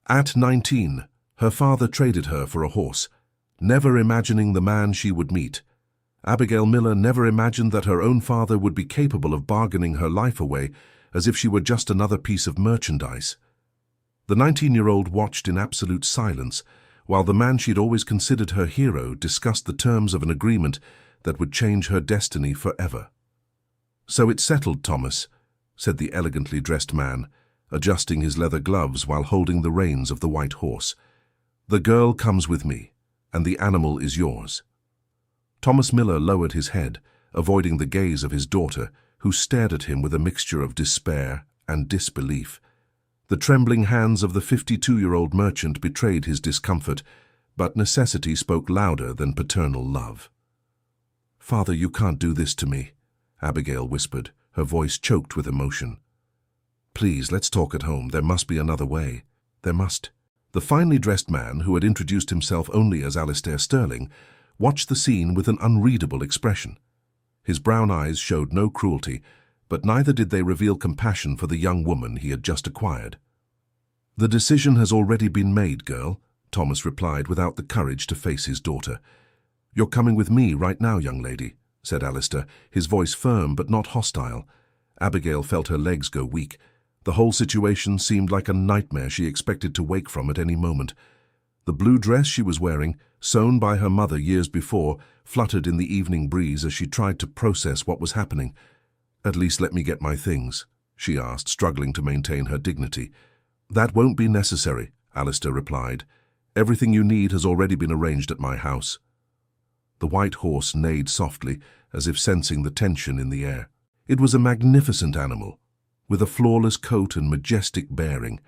At 19, her father traded her for a horse, never imagining the man she would meet. Abigail Miller never imagined that her own father would be capable of bargaining her life away as if she were just another piece of merchandise. The 19-year-old watched in absolute silence while the man she'd always considered her hero discussed the terms of an agreement that would change her destiny forever. "So it's settled, Thomas," said the elegantly dressed man, adjusting his leather gloves while holding the reins of the white horse. "The girl comes with me, and the animal is yours." Thomas Miller lowered his head, avoiding the gaze of his daughter, who stared at him with a mixture of despair and disbelief. The trembling hands of the 52-year-old merchant betrayed his discomfort, but necessity spoke louder than paternal love. "Father, you can't do this to me," Abigail whispered, her voice choked with emotion. "Please, let's talk at home. There must be another way. There must." The finely dressed man, who had introduced himself only as Alistair Sterling, watched the scene with an unreadable expression. His brown eyes showed no cruelty, but neither did they reveal compassion for the young woman he had just acquired. "The decision has already been made, girl," Thomas replied without the courage to face his daughter. "You're coming with me right now, young lady," said Alistair, his voice firm but not hostile. Abigail felt her legs go weak. The whole situation seemed like a nightmare she expected to wake from at any moment. The blue dress she was wearing, sewn by her mother years before, fluttered in the evening breeze as she tried to process what was happening. "At least let me get my things," she asked, struggling to maintain her dignity. "That won't be necessary," Alistair replied. "Everything you need has already been arranged at my house." The white horse neighed softly, as if sensing the tension in the air. It was a magnificent animal, with a flawless coat and majestic bearing.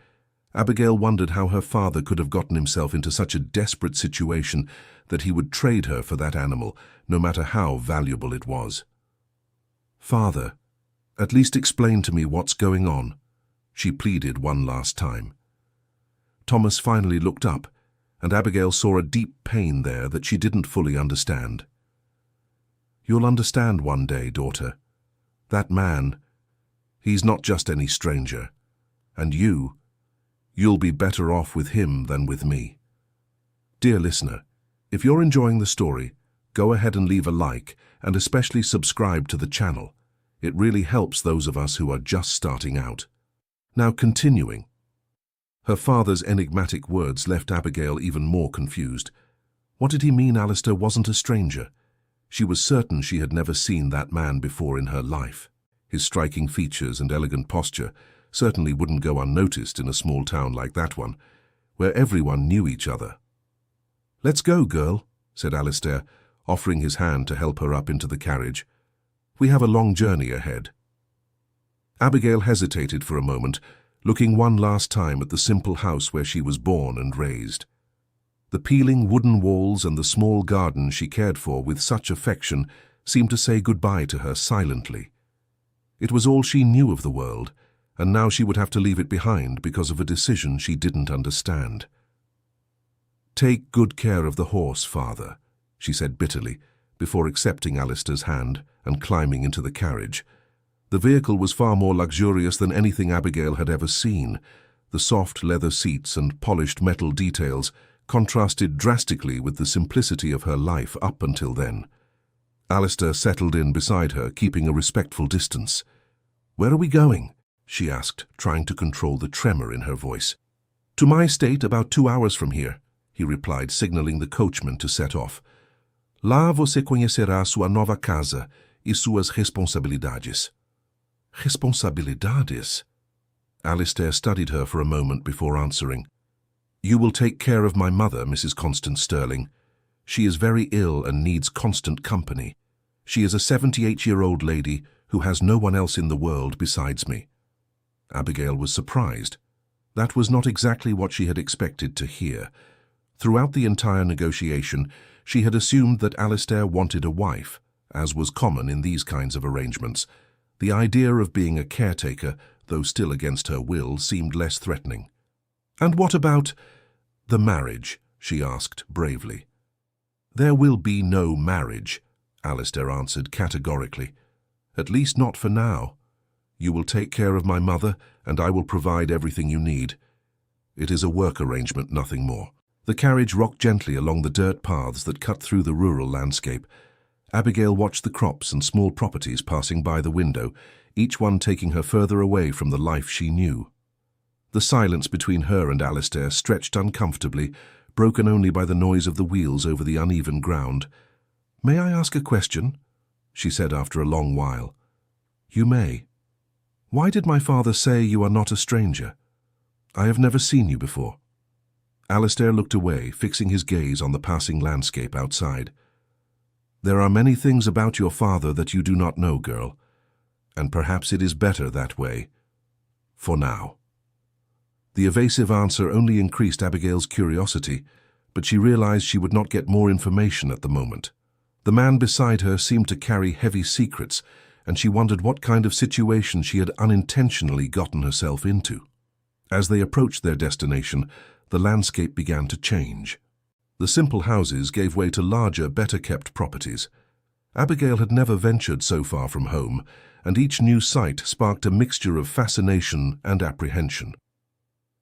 Abigail wondered how her father could have gotten himself into such a desperate situation that he would trade her for that animal, no matter how valuable it was. "Father, at least explain to me what's going on," she pleaded one last time. Thomas finally looked up, and Abigail saw a deep pain there that she didn't fully understand. "You'll understand one day, daughter. That man, he's not just any stranger. And you'll be better off with him than with me." Dear listener, if you're enjoying the story, go ahead and leave a like, and especially subscribe to the channel. It really helps those of us who are just starting out. Now continuing. Her father's enigmatic words left Abigail even more confused. What did he mean Alistair wasn't a stranger? She was certain she had never seen that man before in her life. His striking features and elegant posture certainly wouldn't go unnoticed in a small town like that one, where everyone knew each other. "Let's go, girl," said Alistair, offering his hand to help her up into the carriage. "We have a long journey ahead." Abigail hesitated for a moment, looking one last time at the simple house where she was born and raised. The peeling wooden walls and the small garden she cared for with such affection seemed to say goodbye to her silently. It was all she knew of the world, and now she would have to leave it behind because of a decision she didn't understand. "Take good care of the horse, father," she said bitterly, before accepting Alistair's hand and climbing into the carriage. The vehicle was far more luxurious than anything Abigail had ever seen. The soft leather seats and polished metal details contrasted drastically with the simplicity of her life up until then. Alistair settled in beside her, keeping a respectful distance. "Where are we going?" she asked, trying to control the tremor in her voice. "To my estate, about 2 hours from here," he replied, signaling the coachman to set off. "Lá você conhecerá sua nova casa e suas responsabilidades." "Responsabilidades?" Alistair studied her for a moment before answering. "You will take care of my mother, Mrs. Constance Sterling. She is very ill and needs constant company. She is a 78-year-old lady who has no one else in the world besides me." Abigail was surprised. That was not exactly what she had expected to hear. Throughout the entire negotiation, she had assumed that Alistair wanted a wife, as was common in these kinds of arrangements. The idea of being a caretaker, though still against her will, seemed less threatening. "And what about the marriage?" she asked bravely. "There will be no marriage," Alistair answered categorically. "At least not for now. You will take care of my mother, and I will provide everything you need. It is a work arrangement, nothing more. The carriage rocked gently along the dirt paths that cut through the rural landscape. Abigail watched the crops and small properties passing by the window, each one taking her further away from the life she knew. The silence between her and Alistair stretched uncomfortably, broken only by the noise of the wheels over the uneven ground. "May I ask a question?" she said after a long while. "You may. Why did my father say you are not a stranger? I have never seen you before." Alistair looked away, fixing his gaze on the passing landscape outside. "There are many things about your father that you do not know, girl, and perhaps it is better that way, for now." The evasive answer only increased Abigail's curiosity, but she realized she would not get more information at the moment. The man beside her seemed to carry heavy secrets, and she wondered what kind of situation she had unintentionally gotten herself into. As they approached their destination, the landscape began to change. The simple houses gave way to larger, better-kept properties. Abigail had never ventured so far from home, and each new sight sparked a mixture of fascination and apprehension.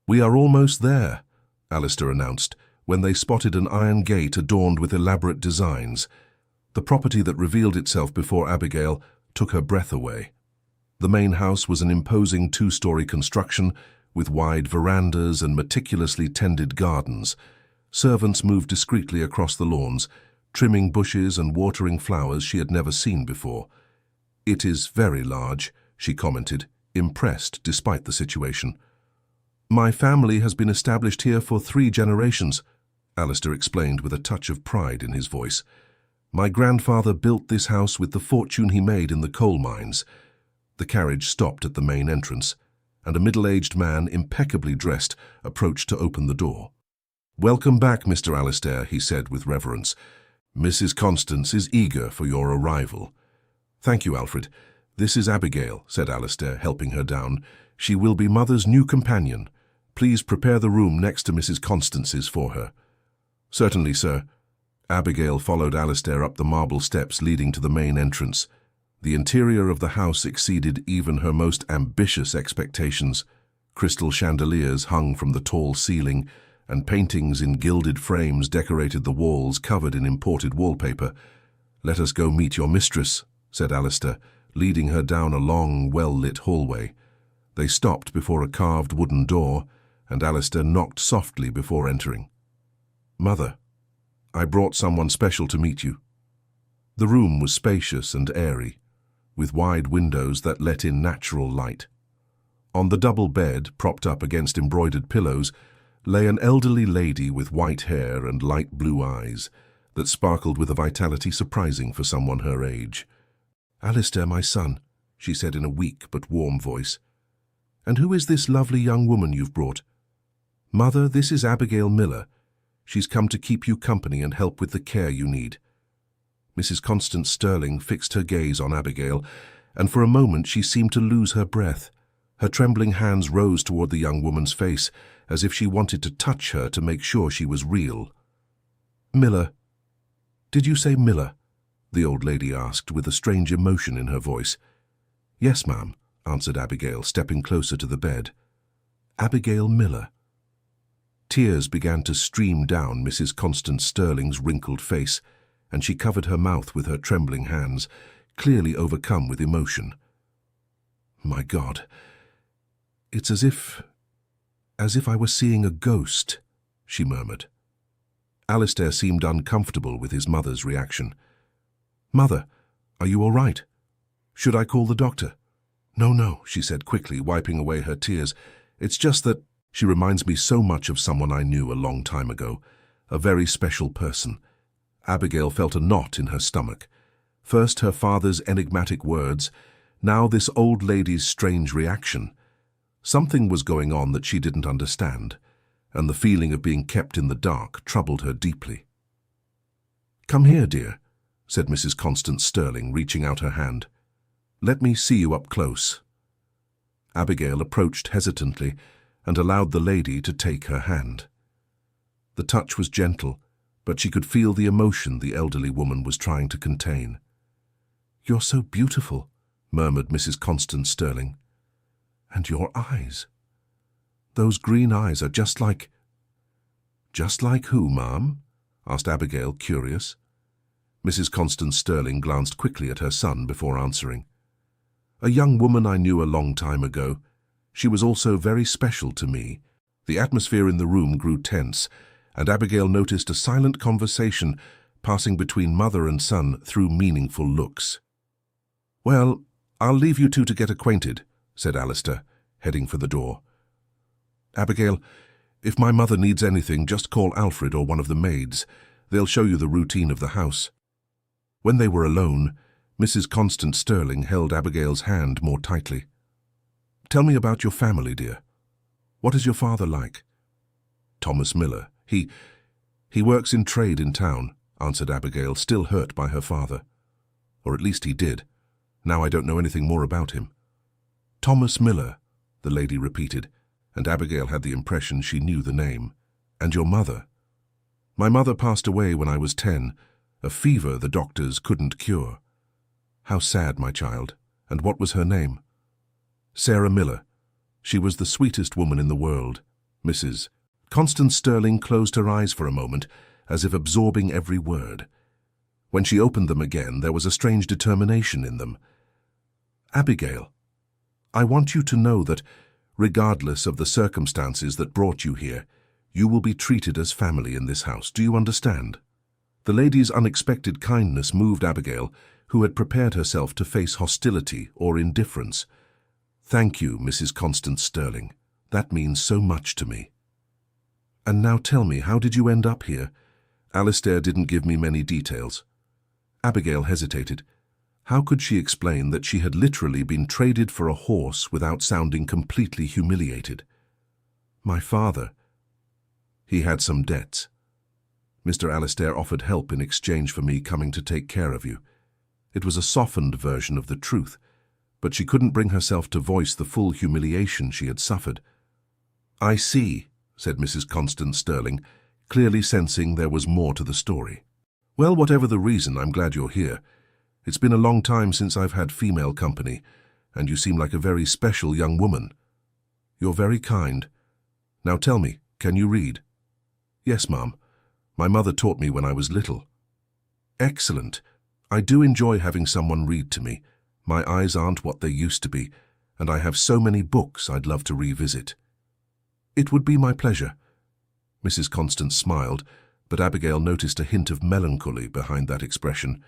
"We are almost there," Alistair announced, when they spotted an iron gate adorned with elaborate designs. The property that revealed itself before Abigail took her breath away. The main house was an imposing two-story construction with wide verandas and meticulously tended gardens. Servants moved discreetly across the lawns, trimming bushes and watering flowers she had never seen before. "It is very large," she commented, impressed despite the situation. "My family has been established here for 3 generations," Alistair explained with a touch of pride in his voice. "My grandfather built this house with the fortune he made in the coal mines." The carriage stopped at the main entrance, and a middle-aged man, impeccably dressed, approached to open the door. "Welcome back, Mr. Alistair," he said with reverence. "Mrs. Constance is eager for your arrival." "Thank you, Alfred. This is Abigail," said Alistair, helping her down. "She will be Mother's new companion. Please prepare the room next to Mrs. Constance's for her." "Certainly, sir." Abigail followed Alistair up the marble steps leading to the main entrance. The interior of the house exceeded even her most ambitious expectations. Crystal chandeliers hung from the tall ceiling, and paintings in gilded frames decorated the walls covered in imported wallpaper. "Let us go meet your mistress," said Alistair, leading her down a long, well-lit hallway. They stopped before a carved wooden door, and Alistair knocked softly before entering. "Mother, I brought someone special to meet you." The room was spacious and airy, with wide windows that let in natural light. On the double bed, propped up against embroidered pillows, lay an elderly lady with white hair and light blue eyes that sparkled with a vitality surprising for someone her age. "Alistair, my son," she said in a weak but warm voice. "And who is this lovely young woman you've brought?" "Mother, this is Abigail Miller. She's come to keep you company and help with the care you need." Mrs. Constance Sterling fixed her gaze on Abigail, and for a moment she seemed to lose her breath. Her trembling hands rose toward the young woman's face, as if she wanted to touch her to make sure she was real. "Miller. Did you say Miller?" the old lady asked, with a strange emotion in her voice. "Yes, ma'am," answered Abigail, stepping closer to the bed. "Abigail Miller." Tears began to stream down Mrs. Constance Sterling's wrinkled face, and she covered her mouth with her trembling hands, clearly overcome with emotion. "My God, it's as if I were seeing a ghost," she murmured. Alistair seemed uncomfortable with his mother's reaction. "Mother, are you all right? Should I call the doctor?" No, she said quickly, wiping away her tears. "It's just that she reminds me so much of someone I knew a long time ago, a very special person." Abigail felt a knot in her stomach. First her father's enigmatic words, now this old lady's strange reaction. Something was going on that she didn't understand, and the feeling of being kept in the dark troubled her deeply. "Come here, dear," said Mrs. Constance Sterling, reaching out her hand. "Let me see you up close." Abigail approached hesitantly and allowed the lady to take her hand. The touch was gentle, but she could feel the emotion the elderly woman was trying to contain. "You're so beautiful," murmured Mrs. Constance Sterling. "And your eyes." Those green eyes are just like—" "Just like who, ma'am?" asked Abigail, curious. Mrs. Constance Sterling glanced quickly at her son before answering. "A young woman I knew a long time ago. She was also very special to me." The atmosphere in the room grew tense, and Abigail noticed a silent conversation passing between mother and son through meaningful looks. "Well, I'll leave you two to get acquainted," said Alistair, heading for the door. "Abigail, if my mother needs anything, just call Alfred or one of the maids. They'll show you the routine of the house." When they were alone, Mrs. Constance Sterling held Abigail's hand more tightly. "Tell me about your family, dear. What is your father like?" "Thomas Miller. He works in trade in town," answered Abigail, still hurt by her father. "Or at least he did. Now I don't know anything more about him." "Thomas Miller," the lady repeated, and Abigail had the impression she knew the name. "And your mother?" "My mother passed away when I was 10, a fever the doctors couldn't cure." "How sad, my child. And what was her name?" "Sarah Miller. She was the sweetest woman in the world." Mrs. Constance Sterling closed her eyes for a moment, as if absorbing every word. When she opened them again, there was a strange determination in them. "Abigail, I want you to know that, regardless of the circumstances that brought you here, you will be treated as family in this house. Do you understand?" The lady's unexpected kindness moved Abigail, who had prepared herself to face hostility or indifference. "Thank you, Mrs. Constance Sterling. That means so much to me." "And now tell me, how did you end up here?" Alistair didn't give me many details. Abigail hesitated. How could she explain that she had literally been traded for a horse without sounding completely humiliated? "My father. He had some debts. Mr. Alistair offered help in exchange for me coming to take care of you. It was a softened version of the truth, but she couldn't bring herself to voice the full humiliation she had suffered. "I see," said Mrs. Constance Sterling, clearly sensing there was more to the story. "Well, whatever the reason, I'm glad you're here. It's been a long time since I've had female company, and you seem like a very special young woman. You're very kind. Now tell me, can you read?" "Yes, Mum. My mother taught me when I was little." "Excellent. I do enjoy having someone read to me. My eyes aren't what they used to be, and I have so many books I'd love to revisit." "It would be my pleasure." Mrs. Constance smiled, but Abigail noticed a hint of melancholy behind that expression.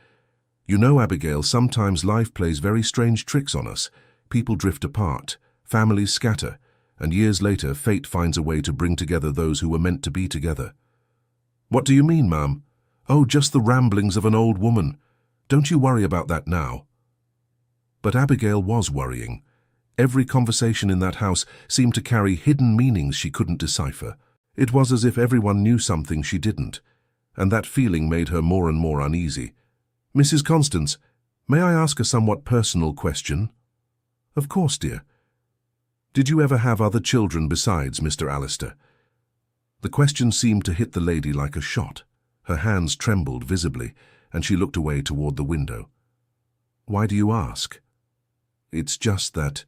"You know, Abigail, sometimes life plays very strange tricks on us. People drift apart, families scatter, and years later fate finds a way to bring together those who were meant to be together." "What do you mean, ma'am?" "Oh, just the ramblings of an old woman. Don't you worry about that now." But Abigail was worrying. Every conversation in that house seemed to carry hidden meanings she couldn't decipher. It was as if everyone knew something she didn't, and that feeling made her more and more uneasy. "Mrs. Constance, may I ask a somewhat personal question?" "Of course, dear." "Did you ever have other children besides Mr. Alistair?" The question seemed to hit the lady like a shot. Her hands trembled visibly, and she looked away toward the window. "Why do you ask?" "It's just that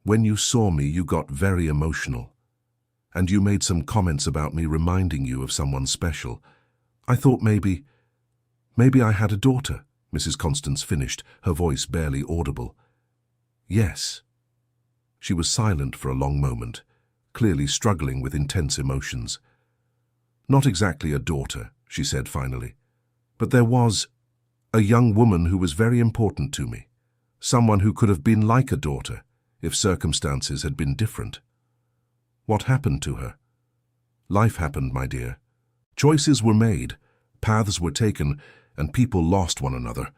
when you saw me, you got very emotional, and you made some comments about me reminding you of someone special. I thought maybe I had a daughter," Mrs. Constance finished, her voice barely audible. "Yes." She was silent for a long moment, clearly struggling with intense emotions. "Not exactly a daughter," she said finally, "but there was a young woman who was very important to me, someone who could have been like a daughter if circumstances had been different." "What happened to her?" "Life happened, my dear. Choices were made, paths were taken, and people lost one another."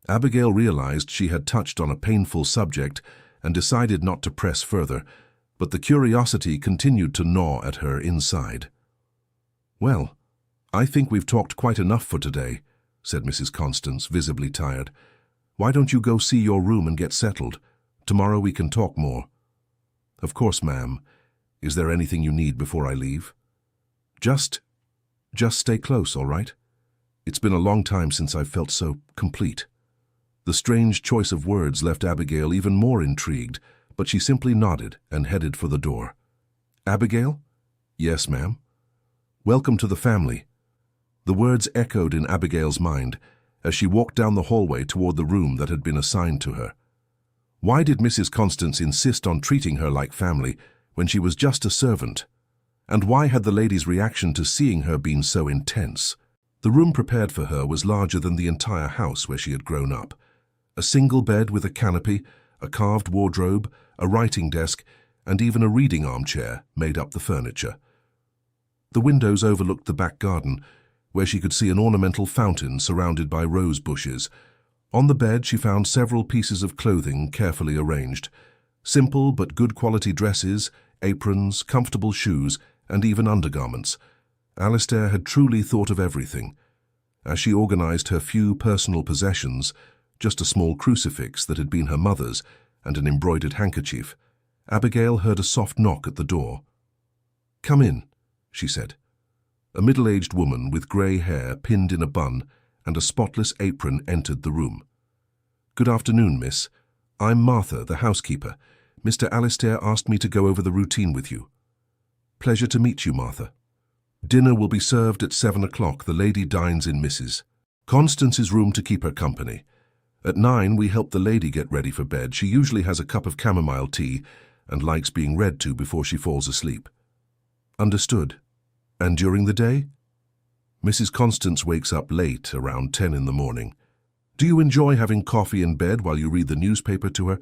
Abigail realized she had touched on a painful subject and decided not to press further, but the curiosity continued to gnaw at her inside. "Well, I think we've talked quite enough for today," said Mrs. Constance, visibly tired. "Why don't you go see your room and get settled? Tomorrow we can talk more." "Of course, ma'am. Is there anything you need before I leave?" Just stay close, all right? It's been a long time since I've felt so complete." The strange choice of words left Abigail even more intrigued, but she simply nodded and headed for the door. Abigail? Yes, ma'am. Welcome to the family. The words echoed in Abigail's mind as she walked down the hallway toward the room that had been assigned to her. Why did Mrs. Constance insist on treating her like family when she was just a servant? And why had the lady's reaction to seeing her been so intense? The room prepared for her was larger than the entire house where she had grown up. A single bed with a canopy, a carved wardrobe, a writing desk, and even a reading armchair made up the furniture. The windows overlooked the back garden, where she could see an ornamental fountain surrounded by rose bushes. On the bed she found several pieces of clothing carefully arranged. Simple but good quality dresses, aprons, comfortable shoes, and even undergarments. Alistair had truly thought of everything. As she organized her few personal possessions, just a small crucifix that had been her mother's and an embroidered handkerchief, Abigail heard a soft knock at the door. "Come in," she said. A middle-aged woman with grey hair pinned in a bun and a spotless apron entered the room. "Good afternoon, miss. I'm Martha, the housekeeper. Mr. Alistair asked me to go over the routine with you." "Pleasure to meet you, Martha. Dinner will be served at 7 o'clock. The lady dines in Mrs. Constance's room to keep her company. At 9 we help the lady get ready for bed. She usually has a cup of chamomile tea and likes being read to before she falls asleep." "Understood. And during the day?" "Mrs. Constance wakes up late, around 10 in the morning. Do you enjoy having coffee in bed while you read the newspaper to her?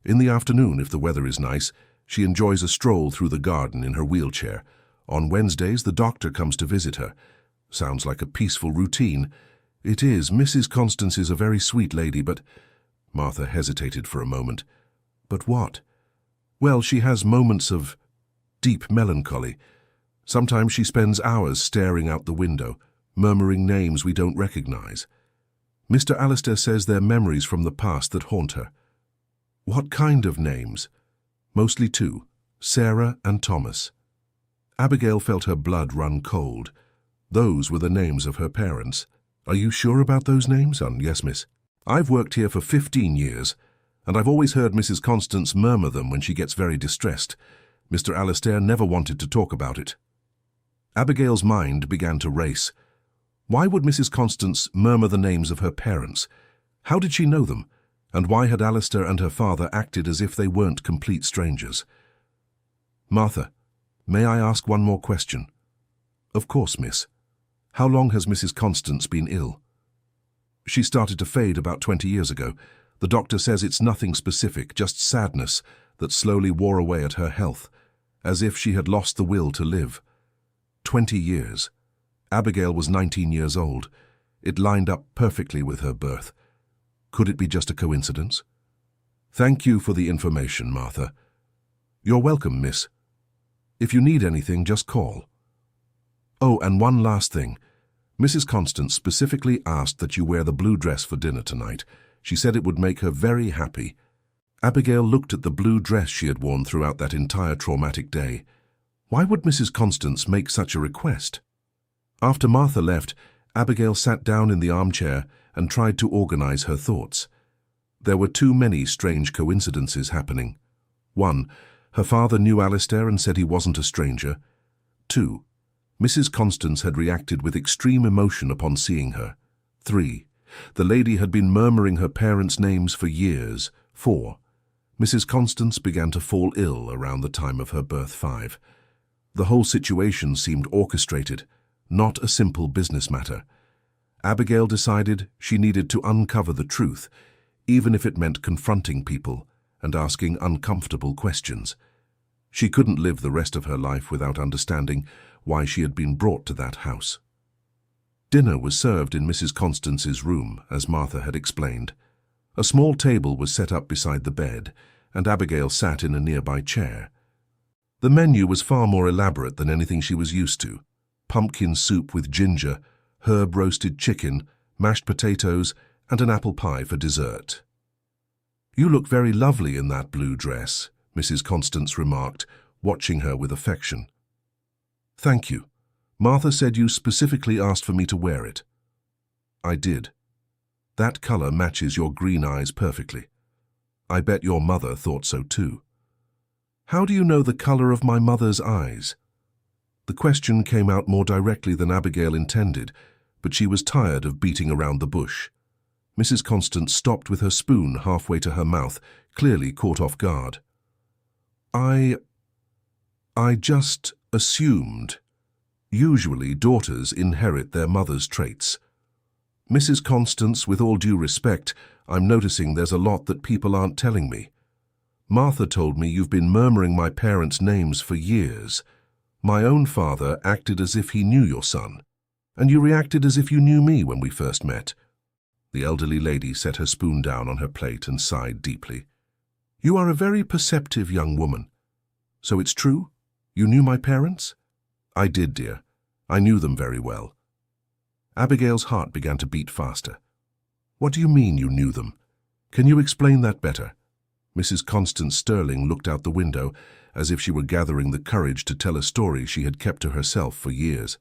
In the afternoon, if the weather is nice, she enjoys a stroll through the garden in her wheelchair. On Wednesdays, the doctor comes to visit her. Sounds like a peaceful routine." "It is. Mrs. Constance is a very sweet lady, but—" Martha hesitated for a moment. "But what?" "Well, she has moments of deep melancholy. Sometimes she spends hours staring out the window, murmuring names we don't recognize. Mr. Alistair says they're memories from the past that haunt her." "What kind of names?" "Mostly two, Sarah and Thomas." Abigail felt her blood run cold. Those were the names of her parents. "Are you sure about those names?" "Yes, miss. I've worked here for 15 years, and I've always heard Mrs. Constance murmur them when she gets very distressed. Mr. Alistair never wanted to talk about it." Abigail's mind began to race. Why would Mrs. Constance murmur the names of her parents? How did she know them? And why had Alistair and her father acted as if they weren't complete strangers? "Martha, may I ask one more question?" "Of course, miss. How long has Mrs. Constance been ill?" "She started to fade about 20 years ago. The doctor says it's nothing specific, just sadness that slowly wore away at her health, as if she had lost the will to live. 20 years. Abigail was 19 years old. It lined up perfectly with her birth. Could it be just a coincidence?" "Thank you for the information, Martha." "You're welcome, miss. If you need anything, just call." "Oh, and one last thing. Mrs. Constance specifically asked that you wear the blue dress for dinner tonight. She said it would make her very happy." Abigail looked at the blue dress she had worn throughout that entire traumatic day. Why would Mrs. Constance make such a request? After Martha left, Abigail sat down in the armchair and tried to organize her thoughts. There were too many strange coincidences happening. 1. Her father knew Alistair and said he wasn't a stranger. 2. Mrs. Constance had reacted with extreme emotion upon seeing her. 3. The lady had been murmuring her parents' names for years. 4. Mrs. Constance began to fall ill around the time of her birth. 5. The whole situation seemed orchestrated, not a simple business matter. Abigail decided she needed to uncover the truth, even if it meant confronting people and asking uncomfortable questions. She couldn't live the rest of her life without understanding why she had been brought to that house. Dinner was served in Mrs. Constance's room, as Martha had explained. A small table was set up beside the bed, and Abigail sat in a nearby chair. The menu was far more elaborate than anything she was used to. Pumpkin soup with ginger, herb roasted chicken, mashed potatoes, and an apple pie for dessert. "You look very lovely in that blue dress," Mrs. Constance remarked, watching her with affection. "Thank you. Martha said you specifically asked for me to wear it." "I did. That color matches your green eyes perfectly. I bet your mother thought so too." How do you know the color of my mother's eyes? The question came out more directly than Abigail intended, but she was tired of beating around the bush. Mrs. Constance stopped with her spoon halfway to her mouth, clearly caught off guard. I just assumed. Usually daughters inherit their mother's traits. Mrs. Constance, with all due respect, I'm noticing there's a lot that people aren't telling me. Martha told me you've been murmuring my parents' names for years. My own father acted as if he knew your son, and you reacted as if you knew me when we first met. The elderly lady set her spoon down on her plate and sighed deeply. You are a very perceptive young woman. So it's true? You knew my parents? I did, dear. I knew them very well. Abigail's heart began to beat faster. What do you mean you knew them? Can you explain that better? Mrs. Constance Sterling looked out the window as if she were gathering the courage to tell a story she had kept to herself for years.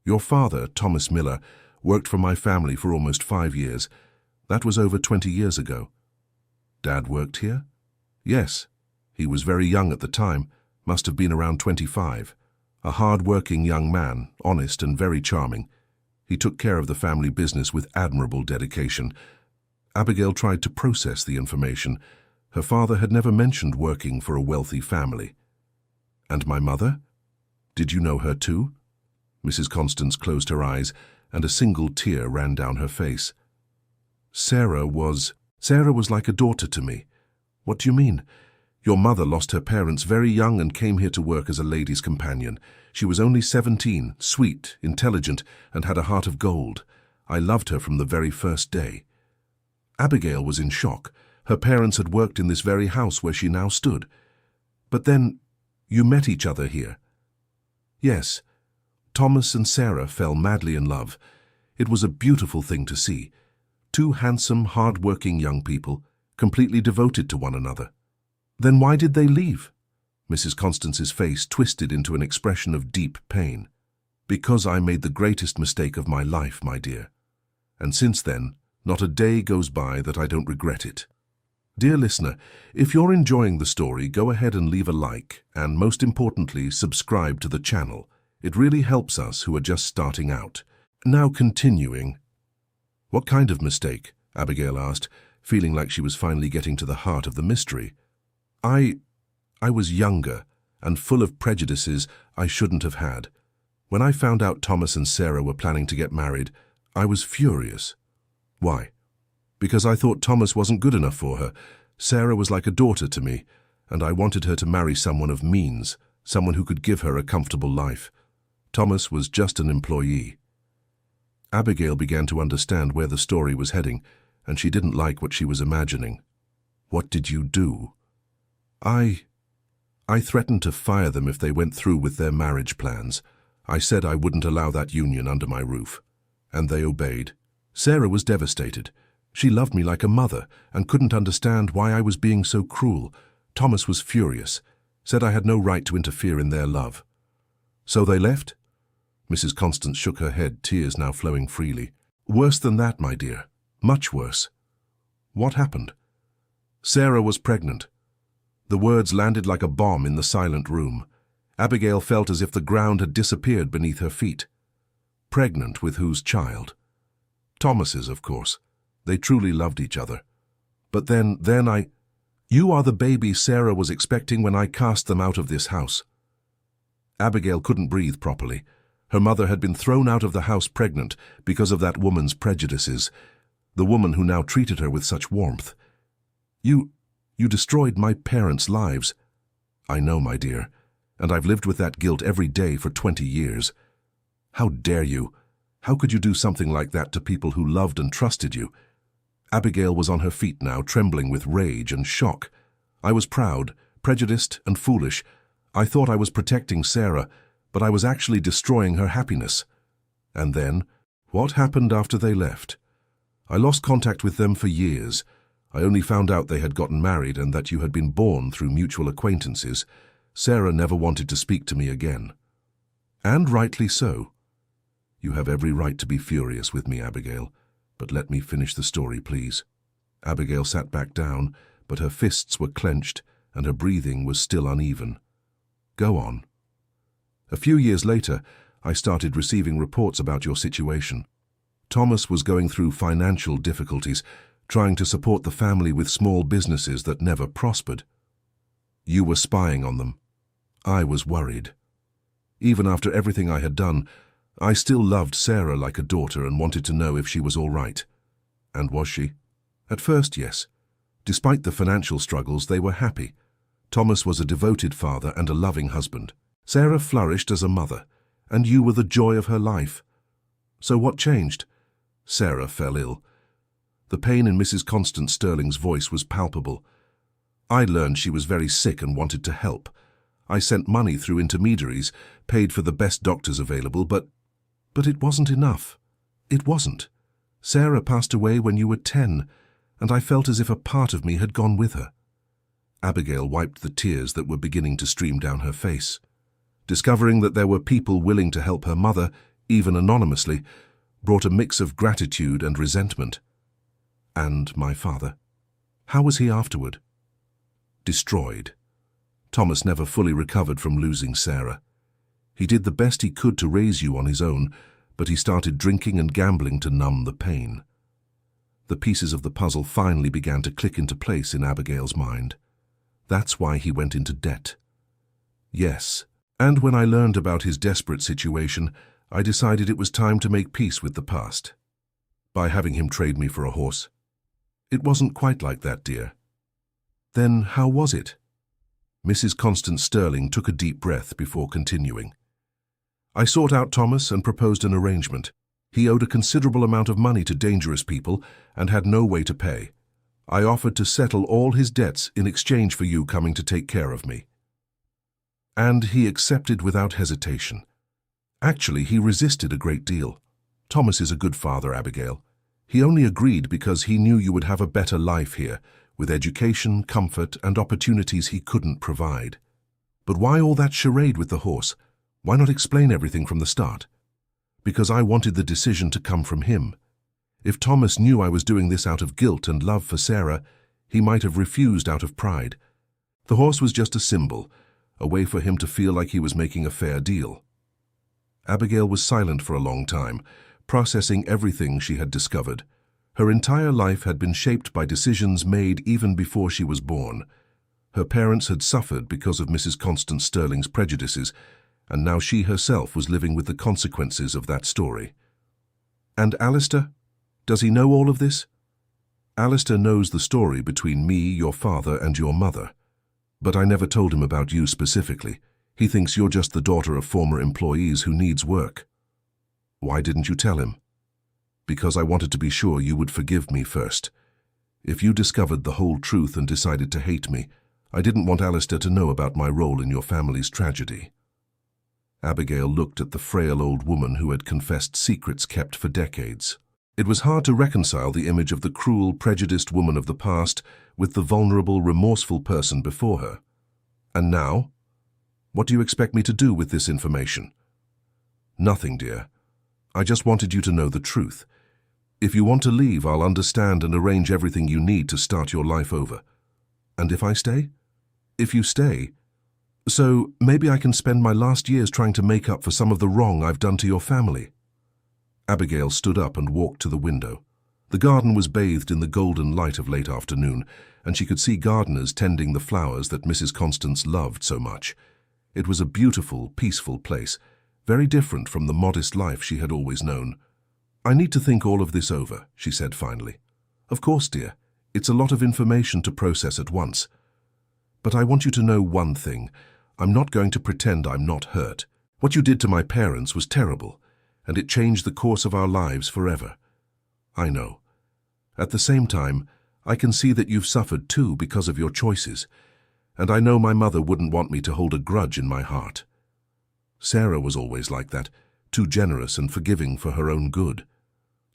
Your father, Thomas Miller, worked for my family for almost 5 years. That was over 20 years ago. Dad worked here? Yes. He was very young at the time, must have been around 25. A hard-working young man, honest and very charming. He took care of the family business with admirable dedication. Abigail tried to process the information. Her father had never mentioned working for a wealthy family. And my mother? Did you know her too? Mrs. Constance closed her eyes, and a single tear ran down her face. Sarah was like a daughter to me. What do you mean? Your mother lost her parents very young and came here to work as a lady's companion. She was only 17, sweet, intelligent, and had a heart of gold. I loved her from the very first day. Abigail was in shock. Her parents had worked in this very house where she now stood. But then, you met each other here. Yes, Thomas and Sarah fell madly in love. It was a beautiful thing to see. 2 handsome, hard-working young people, completely devoted to one another. Then why did they leave? Mrs. Constance's face twisted into an expression of deep pain. Because I made the greatest mistake of my life, my dear. And since then, not a day goes by that I don't regret it. Dear listener, if you're enjoying the story, go ahead and leave a like, and most importantly, subscribe to the channel. It really helps us who are just starting out. Now continuing. What kind of mistake? Abigail asked, feeling like she was finally getting to the heart of the mystery. I was younger and full of prejudices I shouldn't have had. When I found out Thomas and Sarah were planning to get married, I was furious. Why? Because I thought Thomas wasn't good enough for her. Sarah was like a daughter to me, and I wanted her to marry someone of means, someone who could give her a comfortable life. Thomas was just an employee. Abigail began to understand where the story was heading, and she didn't like what she was imagining. What did you do? I threatened to fire them if they went through with their marriage plans. I said I wouldn't allow that union under my roof. And they obeyed. Sarah was devastated. She loved me like a mother and couldn't understand why I was being so cruel. Thomas was furious, said I had no right to interfere in their love. So they left? Mrs. Constance shook her head, tears now flowing freely. Worse than that, my dear. Much worse. What happened? Sarah was pregnant. The words landed like a bomb in the silent room. Abigail felt as if the ground had disappeared beneath her feet. Pregnant with whose child? Thomas's, of course. They truly loved each other. But then You are the baby Sarah was expecting when I cast them out of this house. Abigail couldn't breathe properly. Her mother had been thrown out of the house pregnant because of that woman's prejudices, the woman who now treated her with such warmth. You destroyed my parents' lives. I know, my dear, and I've lived with that guilt every day for 20 years. How dare you? How could you do something like that to people who loved and trusted you? Abigail was on her feet now, trembling with rage and shock. I was proud, prejudiced, and foolish. I thought I was protecting Sarah, but I was actually destroying her happiness. And then, what happened after they left? I lost contact with them for years. I only found out they had gotten married and that you had been born through mutual acquaintances. Sarah never wanted to speak to me again. And rightly so. You have every right to be furious with me, Abigail, but let me finish the story, please. Abigail sat back down, but her fists were clenched, and her breathing was still uneven. Go on. A few years later, I started receiving reports about your situation. Thomas was going through financial difficulties, trying to support the family with small businesses that never prospered. You were spying on them. I was worried. Even after everything I had done, I still loved Sarah like a daughter and wanted to know if she was all right. And was she? At first, yes. Despite the financial struggles, they were happy. Thomas was a devoted father and a loving husband. Sarah flourished as a mother, and you were the joy of her life. So what changed? Sarah fell ill. The pain in Mrs. Constance Sterling's voice was palpable. I learned she was very sick and wanted to help. I sent money through intermediaries, paid for the best doctors available, but it wasn't enough. It wasn't. Sarah passed away when you were 10, and I felt as if a part of me had gone with her. Abigail wiped the tears that were beginning to stream down her face. Discovering that there were people willing to help her mother, even anonymously, brought a mix of gratitude and resentment. And my father. How was he afterward? Destroyed. Thomas never fully recovered from losing Sarah. He did the best he could to raise you on his own, but he started drinking and gambling to numb the pain. The pieces of the puzzle finally began to click into place in Abigail's mind. That's why he went into debt. Yes, and when I learned about his desperate situation, I decided it was time to make peace with the past. By having him trade me for a horse. It wasn't quite like that, dear. Then how was it? Mrs. Constance Sterling took a deep breath before continuing. I sought out Thomas and proposed an arrangement. He owed a considerable amount of money to dangerous people and had no way to pay. I offered to settle all his debts in exchange for you coming to take care of me. And he accepted without hesitation. Actually, he resisted a great deal. Thomas is a good father, Abigail. He only agreed because he knew you would have a better life here, with education, comfort, and opportunities he couldn't provide. But why all that charade with the horse? Why not explain everything from the start? Because I wanted the decision to come from him. If Thomas knew I was doing this out of guilt and love for Sarah, he might have refused out of pride. The horse was just a symbol, a way for him to feel like he was making a fair deal. Abigail was silent for a long time, processing everything she had discovered. Her entire life had been shaped by decisions made even before she was born. Her parents had suffered because of Mrs. Constance Sterling's prejudices, and now she herself was living with the consequences of that story. And Alistair? Does he know all of this? Alistair knows the story between me, your father, and your mother. But I never told him about you specifically. He thinks you're just the daughter of former employees who needs work. Why didn't you tell him? Because I wanted to be sure you would forgive me first. If you discovered the whole truth and decided to hate me, I didn't want Alistair to know about my role in your family's tragedy. Abigail looked at the frail old woman who had confessed secrets kept for decades. It was hard to reconcile the image of the cruel, prejudiced woman of the past with the vulnerable, remorseful person before her. And now? What do you expect me to do with this information? Nothing, dear. I just wanted you to know the truth. If you want to leave, I'll understand and arrange everything you need to start your life over. And if I stay? If you stay. So maybe I can spend my last years trying to make up for some of the wrong I've done to your family. Abigail stood up and walked to the window. The garden was bathed in the golden light of late afternoon, and she could see gardeners tending the flowers that Mrs. Constance loved so much. It was a beautiful, peaceful place, very different from the modest life she had always known. I need to think all of this over, she said finally. Of course, dear. It's a lot of information to process at once. But I want you to know one thing. I'm not going to pretend I'm not hurt. What you did to my parents was terrible, and it changed the course of our lives forever. I know. At the same time, I can see that you've suffered too because of your choices, and I know my mother wouldn't want me to hold a grudge in my heart. Sarah was always like that, too generous and forgiving for her own good.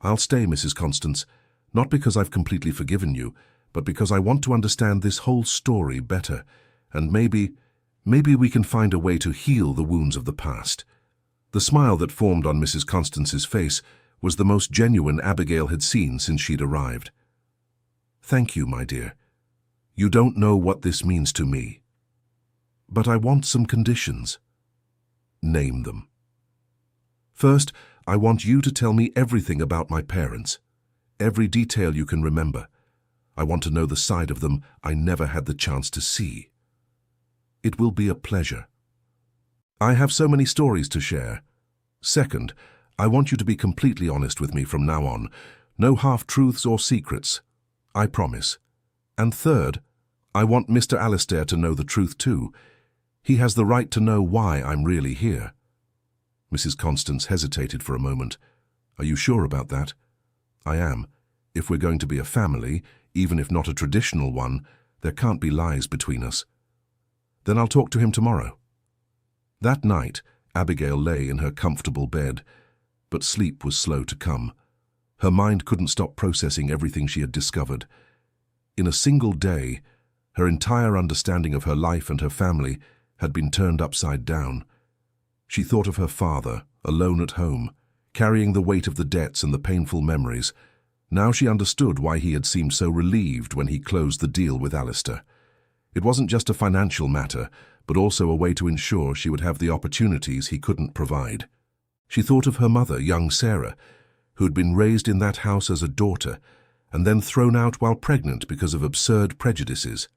I'll stay, Mrs. Constance, not because I've completely forgiven you, but because I want to understand this whole story better, and maybe we can find a way to heal the wounds of the past. The smile that formed on Mrs. Constance's face was the most genuine Abigail had seen since she'd arrived. Thank you, my dear. You don't know what this means to me. But I want some conditions. Name them. First, I want you to tell me everything about my parents. Every detail you can remember. I want to know the side of them I never had the chance to see. It will be a pleasure. I have so many stories to share. Second, I want you to be completely honest with me from now on. No half-truths or secrets. I promise. And third, I want Mr. Alistair to know the truth too. He has the right to know why I'm really here. Mrs. Constance hesitated for a moment. Are you sure about that? I am. If we're going to be a family, even if not a traditional one, there can't be lies between us. Then I'll talk to him tomorrow. That night, Abigail lay in her comfortable bed, but sleep was slow to come. Her mind couldn't stop processing everything she had discovered. In a single day, her entire understanding of her life and her family had been turned upside down. She thought of her father, alone at home, carrying the weight of the debts and the painful memories. Now she understood why he had seemed so relieved when he closed the deal with Alistair. It wasn't just a financial matter, but also a way to ensure she would have the opportunities he couldn't provide. She thought of her mother, young Sarah, who had been raised in that house as a daughter and then thrown out while pregnant because of absurd prejudices.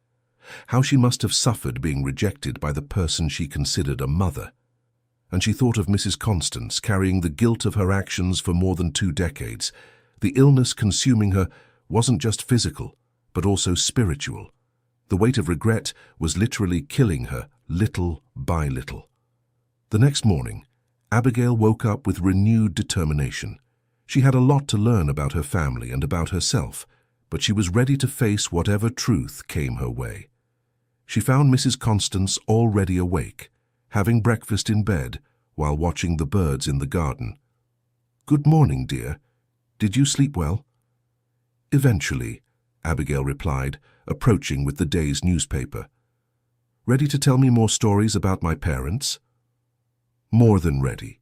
How she must have suffered being rejected by the person she considered a mother. And she thought of Mrs. Constance carrying the guilt of her actions for more than 2 decades. The illness consuming her wasn't just physical, but also spiritual. The weight of regret was literally killing her, little by little. The next morning, Abigail woke up with renewed determination. She had a lot to learn about her family and about herself, but she was ready to face whatever truth came her way. She found Mrs. Constance already awake, having breakfast in bed while watching the birds in the garden. "Good morning, dear. Did you sleep well?" "Eventually," Abigail replied, approaching with the day's newspaper. "Ready to tell me more stories about my parents?" "More than ready.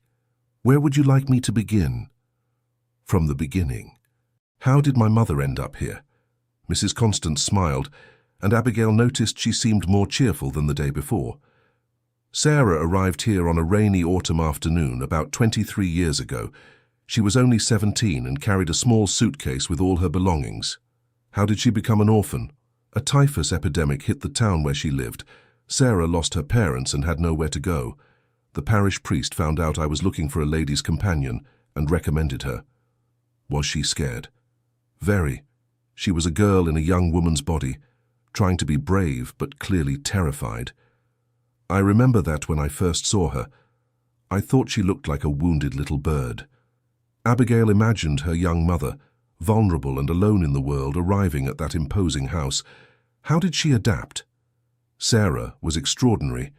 Where would you like me to begin?" "From the beginning. How did my mother end up here?" Mrs. Constance smiled, and Abigail noticed she seemed more cheerful than the day before. "Sarah arrived here on a rainy autumn afternoon about 23 years ago. She was only 17 and carried a small suitcase with all her belongings." "How did she become an orphan?" "A typhus epidemic hit the town where she lived. Sarah lost her parents and had nowhere to go. The parish priest found out I was looking for a lady's companion and recommended her." "Was she scared?" "Very. She was a girl in a young woman's body, trying to be brave but clearly terrified. I remember that when I first saw her. I thought she looked like a wounded little bird." Abigail imagined her young mother, vulnerable and alone in the world, arriving at that imposing house. How did she adapt? Sarah was extraordinary.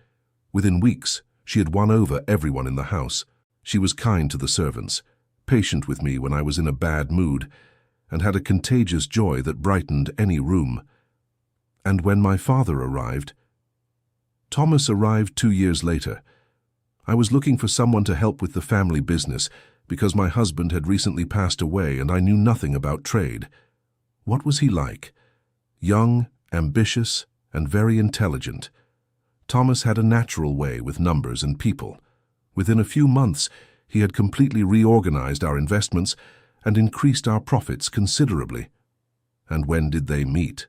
Within weeks, she had won over everyone in the house. She was kind to the servants, patient with me when I was in a bad mood, and had a contagious joy that brightened any room. And when my father arrived... Thomas arrived 2 years later. I was looking for someone to help with the family business because my husband had recently passed away and I knew nothing about trade. What was he like? Young, ambitious, and very intelligent. Thomas had a natural way with numbers and people. Within a few months, he had completely reorganized our investments and increased our profits considerably. And when did they meet?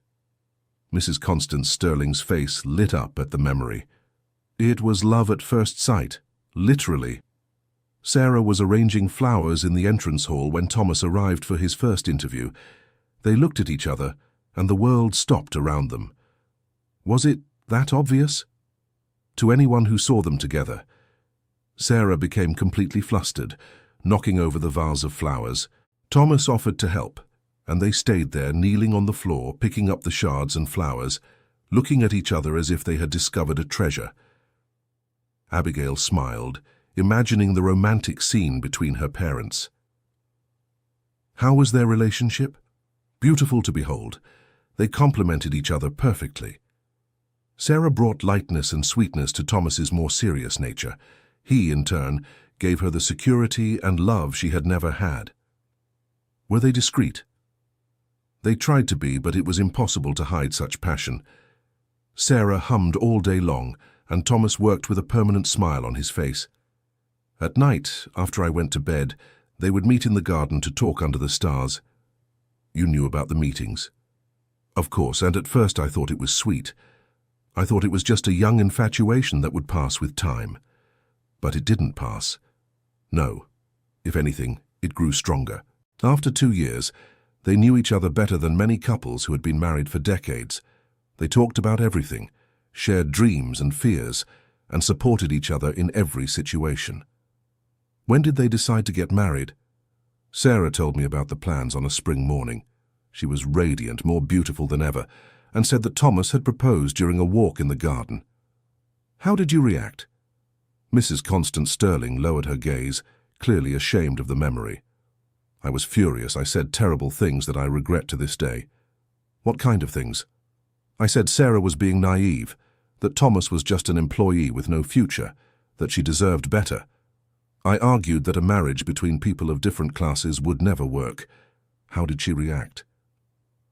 Mrs. Constance Sterling's face lit up at the memory. It was love at first sight, literally. Sarah was arranging flowers in the entrance hall when Thomas arrived for his first interview. They looked at each other, and the world stopped around them. Was it that obvious? To anyone who saw them together. Sarah became completely flustered, knocking over the vase of flowers. Thomas offered to help, and they stayed there, kneeling on the floor, picking up the shards and flowers, looking at each other as if they had discovered a treasure. Abigail smiled, imagining the romantic scene between her parents. How was their relationship? Beautiful to behold. They complemented each other perfectly. Sarah brought lightness and sweetness to Thomas's more serious nature. He, in turn, gave her the security and love she had never had. Were they discreet? They tried to be, but it was impossible to hide such passion. Sarah hummed all day long, and Thomas worked with a permanent smile on his face. At night, after I went to bed, they would meet in the garden to talk under the stars. You knew about the meetings. Of course, and at first I thought it was sweet. I thought it was just a young infatuation that would pass with time. But it didn't pass. No. If anything, it grew stronger. After 2 years, they knew each other better than many couples who had been married for decades. They talked about everything, shared dreams and fears, and supported each other in every situation. When did they decide to get married? Sarah told me about the plans on a spring morning. She was radiant, more beautiful than ever, and said that Thomas had proposed during a walk in the garden. How did you react? Mrs. Constance Sterling lowered her gaze, clearly ashamed of the memory. I was furious. I said terrible things that I regret to this day. What kind of things? I said Sarah was being naive, that Thomas was just an employee with no future, that she deserved better. I argued that a marriage between people of different classes would never work. How did she react?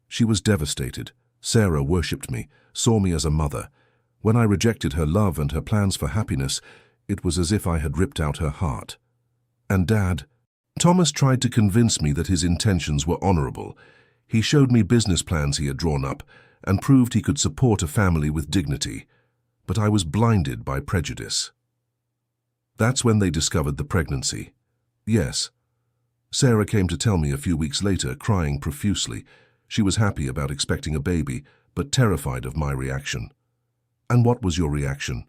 She was devastated. Sarah worshipped me, saw me as a mother. When I rejected her love and her plans for happiness, it was as if I had ripped out her heart. And Dad? Thomas tried to convince me that his intentions were honorable. He showed me business plans he had drawn up and proved he could support a family with dignity. But I was blinded by prejudice. That's when they discovered the pregnancy. Yes. Sarah came to tell me a few weeks later, crying profusely. She was happy about expecting a baby, but terrified of my reaction. And what was your reaction?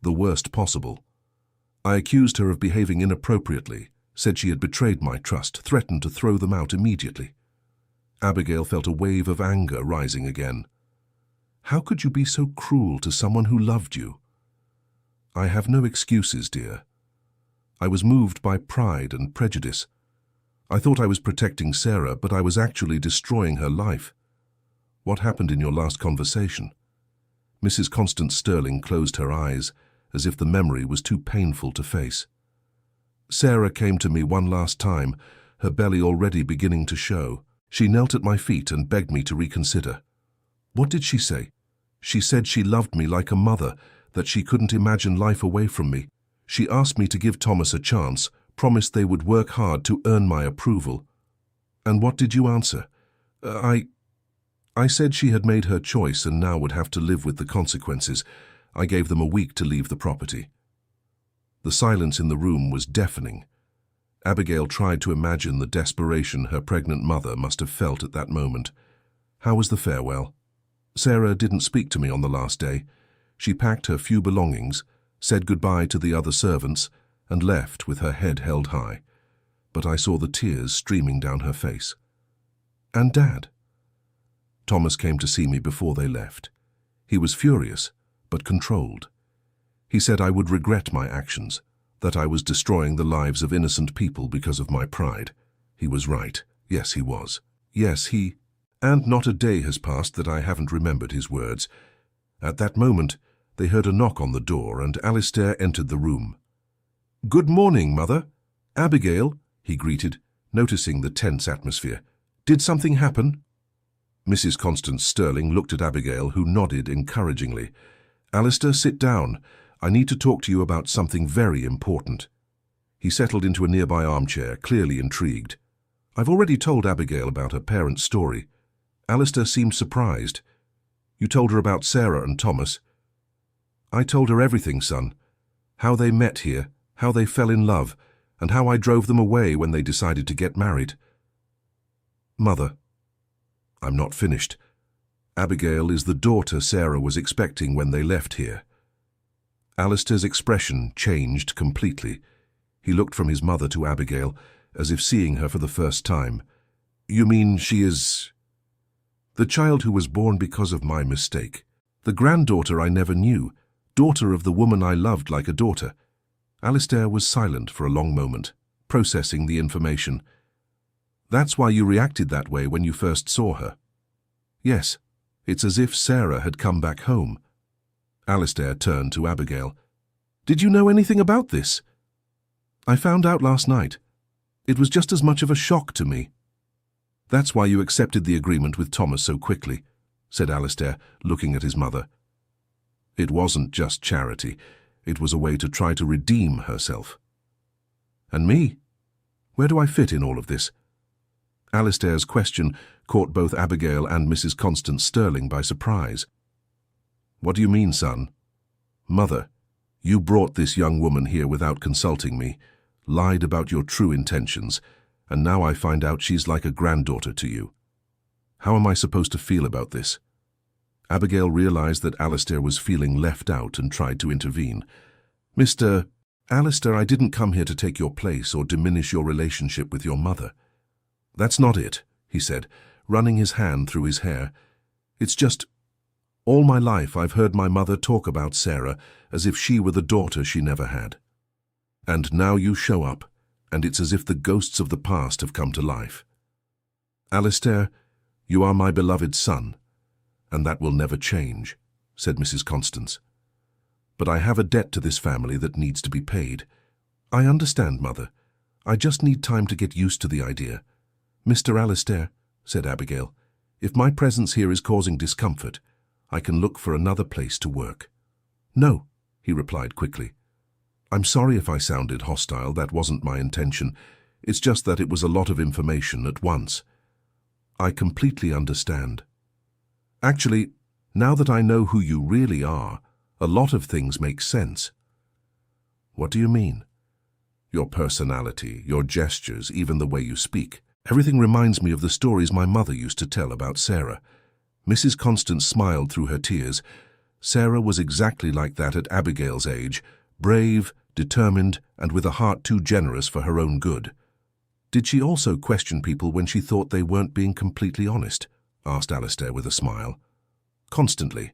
The worst possible. I accused her of behaving inappropriately, said she had betrayed my trust, threatened to throw them out immediately. Abigail felt a wave of anger rising again. How could you be so cruel to someone who loved you? I have no excuses, dear. I was moved by pride and prejudice. I thought I was protecting Sarah, but I was actually destroying her life. What happened in your last conversation? Mrs. Constance Sterling closed her eyes, as if the memory was too painful to face. Sarah came to me one last time, her belly already beginning to show. She knelt at my feet and begged me to reconsider. What did she say? She said she loved me like a mother, that she couldn't imagine life away from me. She asked me to give Thomas a chance, promised they would work hard to earn my approval. And what did you answer? I said she had made her choice and now would have to live with the consequences. I gave them a week to leave the property. The silence in the room was deafening. Abigail tried to imagine the desperation her pregnant mother must have felt at that moment. How was the farewell? Sarah didn't speak to me on the last day. She packed her few belongings, said goodbye to the other servants, and left with her head held high. But I saw the tears streaming down her face. And Dad? Thomas came to see me before they left. He was furious, but controlled. He said I would regret my actions, that I was destroying the lives of innocent people because of my pride. He was right. Yes, he was. Yes, he... And not a day has passed that I haven't remembered his words. At that moment, they heard a knock on the door and Alistair entered the room. "Good morning, Mother." "Abigail," he greeted, noticing the tense atmosphere. "Did something happen?" Mrs. Constance Sterling looked at Abigail, who nodded encouragingly. "Alistair, sit down. I need to talk to you about something very important." He settled into a nearby armchair, clearly intrigued. "I've already told Abigail about her parents' story." Alistair seemed surprised. "You told her about Sarah and Thomas?" "I told her everything, son. How they met here, how they fell in love, and how I drove them away when they decided to get married." "Mother." "I'm not finished. Abigail is the daughter Sarah was expecting when they left here." Alistair's expression changed completely. He looked from his mother to Abigail, as if seeing her for the first time. "You mean she is—" "The child who was born because of my mistake. The granddaughter I never knew, daughter of the woman I loved like a daughter." Alistair was silent for a long moment, processing the information. "That's why you reacted that way when you first saw her?" "Yes, it's as if Sarah had come back home." Alistair turned to Abigail. "Did you know anything about this?" "I found out last night. It was just as much of a shock to me." That's why you accepted the agreement with Thomas so quickly, said Alistair, looking at his mother. It wasn't just charity. It was a way to try to redeem herself. And me? Where do I fit in all of this? Alistair's question caught both Abigail and Mrs. Constance Sterling by surprise. What do you mean, son? Mother, you brought this young woman here without consulting me, lied about your true intentions, and now I find out she's like a granddaughter to you. How am I supposed to feel about this? Abigail realized that Alistair was feeling left out and tried to intervene. Mr. Alistair, I didn't come here to take your place or diminish your relationship with your mother. That's not it, he said, running his hand through his hair. It's just, all my life I've heard my mother talk about Sarah as if she were the daughter she never had. And now you show up, and it's as if the ghosts of the past have come to life. Alistair, you are my beloved son, and that will never change, said Mrs. Constance. But I have a debt to this family that needs to be paid. I understand, Mother. I just need time to get used to the idea. Mr. Alistair, said Abigail, if my presence here is causing discomfort, I can look for another place to work. No, he replied quickly. I'm sorry if I sounded hostile, that wasn't my intention. It's just that it was a lot of information at once. I completely understand. Actually, now that I know who you really are, a lot of things make sense. What do you mean? Your personality, your gestures, even the way you speak. Everything reminds me of the stories my mother used to tell about Sarah. Mrs. Constance smiled through her tears. Sarah was exactly like that at Abigail's age, brave, determined, and with a heart too generous for her own good. Did she also question people when she thought they weren't being completely honest? Asked Alistair with a smile. Constantly.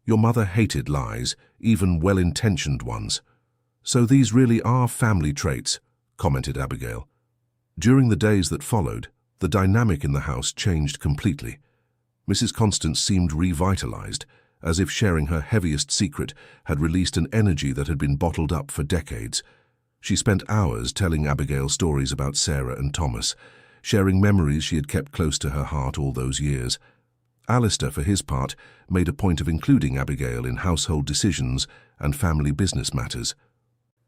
Your mother hated lies, even well-intentioned ones. So these really are family traits, commented Abigail. During the days that followed, the dynamic in the house changed completely. Mrs. Constance seemed revitalized, as if sharing her heaviest secret had released an energy that had been bottled up for decades. She spent hours telling Abigail stories about Sarah and Thomas, sharing memories she had kept close to her heart all those years. Alistair, for his part, made a point of including Abigail in household decisions and family business matters.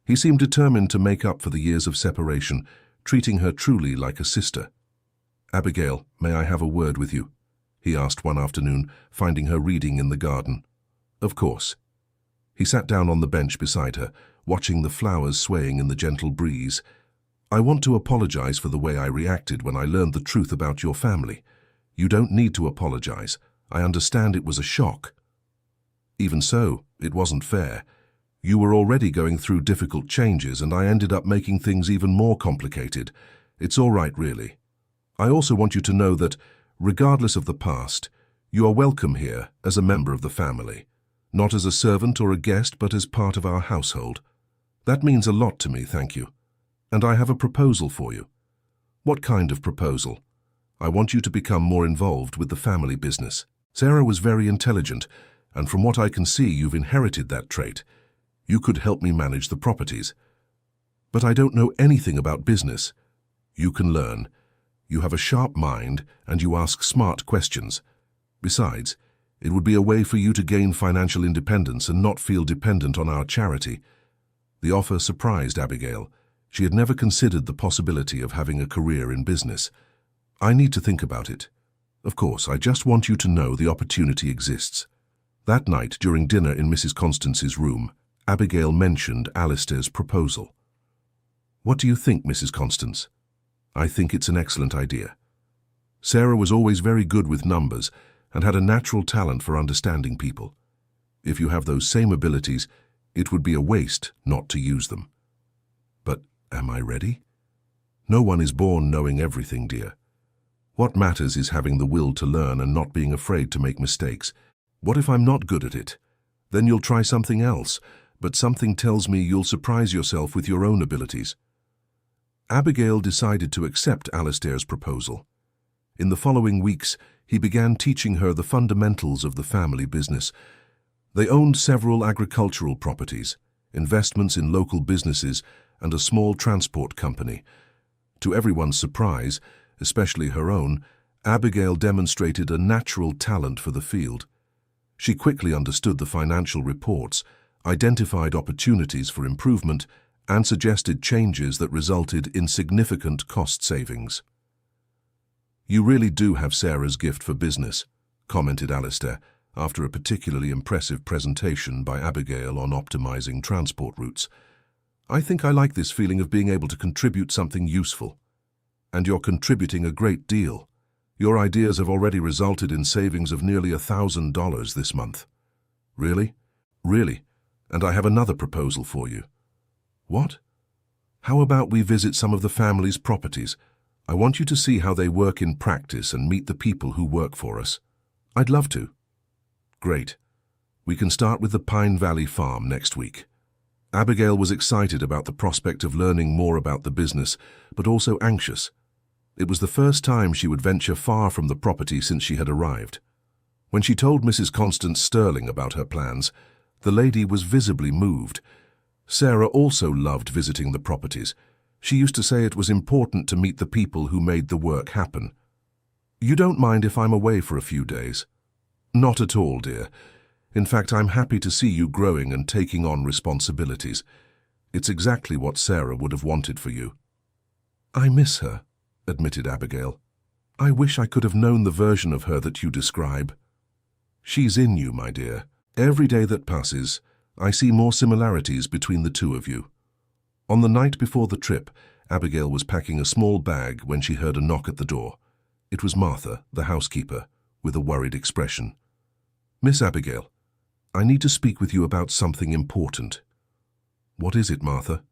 He seemed determined to make up for the years of separation, treating her truly like a sister. Abigail, may I have a word with you? He asked one afternoon, finding her reading in the garden. Of course. He sat down on the bench beside her, watching the flowers swaying in the gentle breeze. I want to apologize for the way I reacted when I learned the truth about your family. You don't need to apologize. I understand it was a shock. Even so, it wasn't fair. You were already going through difficult changes, and I ended up making things even more complicated. It's all right, really. I also want you to know that, regardless of the past, you are welcome here as a member of the family. Not as a servant or a guest, but as part of our household. That means a lot to me, thank you. And I have a proposal for you. What kind of proposal? I want you to become more involved with the family business. Sarah was very intelligent, and from what I can see, you've inherited that trait. You could help me manage the properties. But I don't know anything about business. You can learn. You have a sharp mind, and you ask smart questions. Besides, it would be a way for you to gain financial independence and not feel dependent on our charity. The offer surprised Abigail. She had never considered the possibility of having a career in business. I need to think about it. Of course, I just want you to know the opportunity exists. That night, during dinner in Mrs. Constance's room, Abigail mentioned Alistair's proposal. What do you think, Mrs. Constance? I think it's an excellent idea. Sarah was always very good with numbers and had a natural talent for understanding people. If you have those same abilities, it would be a waste not to use them. But am I ready? No one is born knowing everything, dear. What matters is having the will to learn and not being afraid to make mistakes. What if I'm not good at it? Then you'll try something else, but something tells me you'll surprise yourself with your own abilities. Abigail decided to accept Alistair's proposal. In the following weeks, he began teaching her the fundamentals of the family business. They owned several agricultural properties, investments in local businesses, and a small transport company. To everyone's surprise, especially her own, Abigail demonstrated a natural talent for the field. She quickly understood the financial reports, identified opportunities for improvement, and suggested changes that resulted in significant cost savings. "You really do have Sarah's gift for business," commented Alistair, after a particularly impressive presentation by Abigail on optimizing transport routes. "I think I like this feeling of being able to contribute something useful. And you're contributing a great deal. Your ideas have already resulted in savings of nearly $1,000 this month." "Really?" "Really. And I have another proposal for you." "What?" "How about we visit some of the family's properties? I want you to see how they work in practice and meet the people who work for us." "I'd love to." "Great. We can start with the Pine Valley Farm next week." Abigail was excited about the prospect of learning more about the business, but also anxious. It was the first time she would venture far from the property since she had arrived. When she told Mrs. Constance Sterling about her plans, the lady was visibly moved. Sarah also loved visiting the properties. She used to say it was important to meet the people who made the work happen. "You don't mind if I'm away for a few days?" "Not at all, dear. In fact, I'm happy to see you growing and taking on responsibilities. It's exactly what Sarah would have wanted for you." "I miss her," admitted Abigail. "I wish I could have known the version of her that you describe." "She's in you, my dear. Every day that passes, I see more similarities between the two of you." On the night before the trip, Abigail was packing a small bag when she heard a knock at the door. It was Martha, the housekeeper, with a worried expression. "Miss Abigail, I need to speak with you about something important." "What is it, Martha?"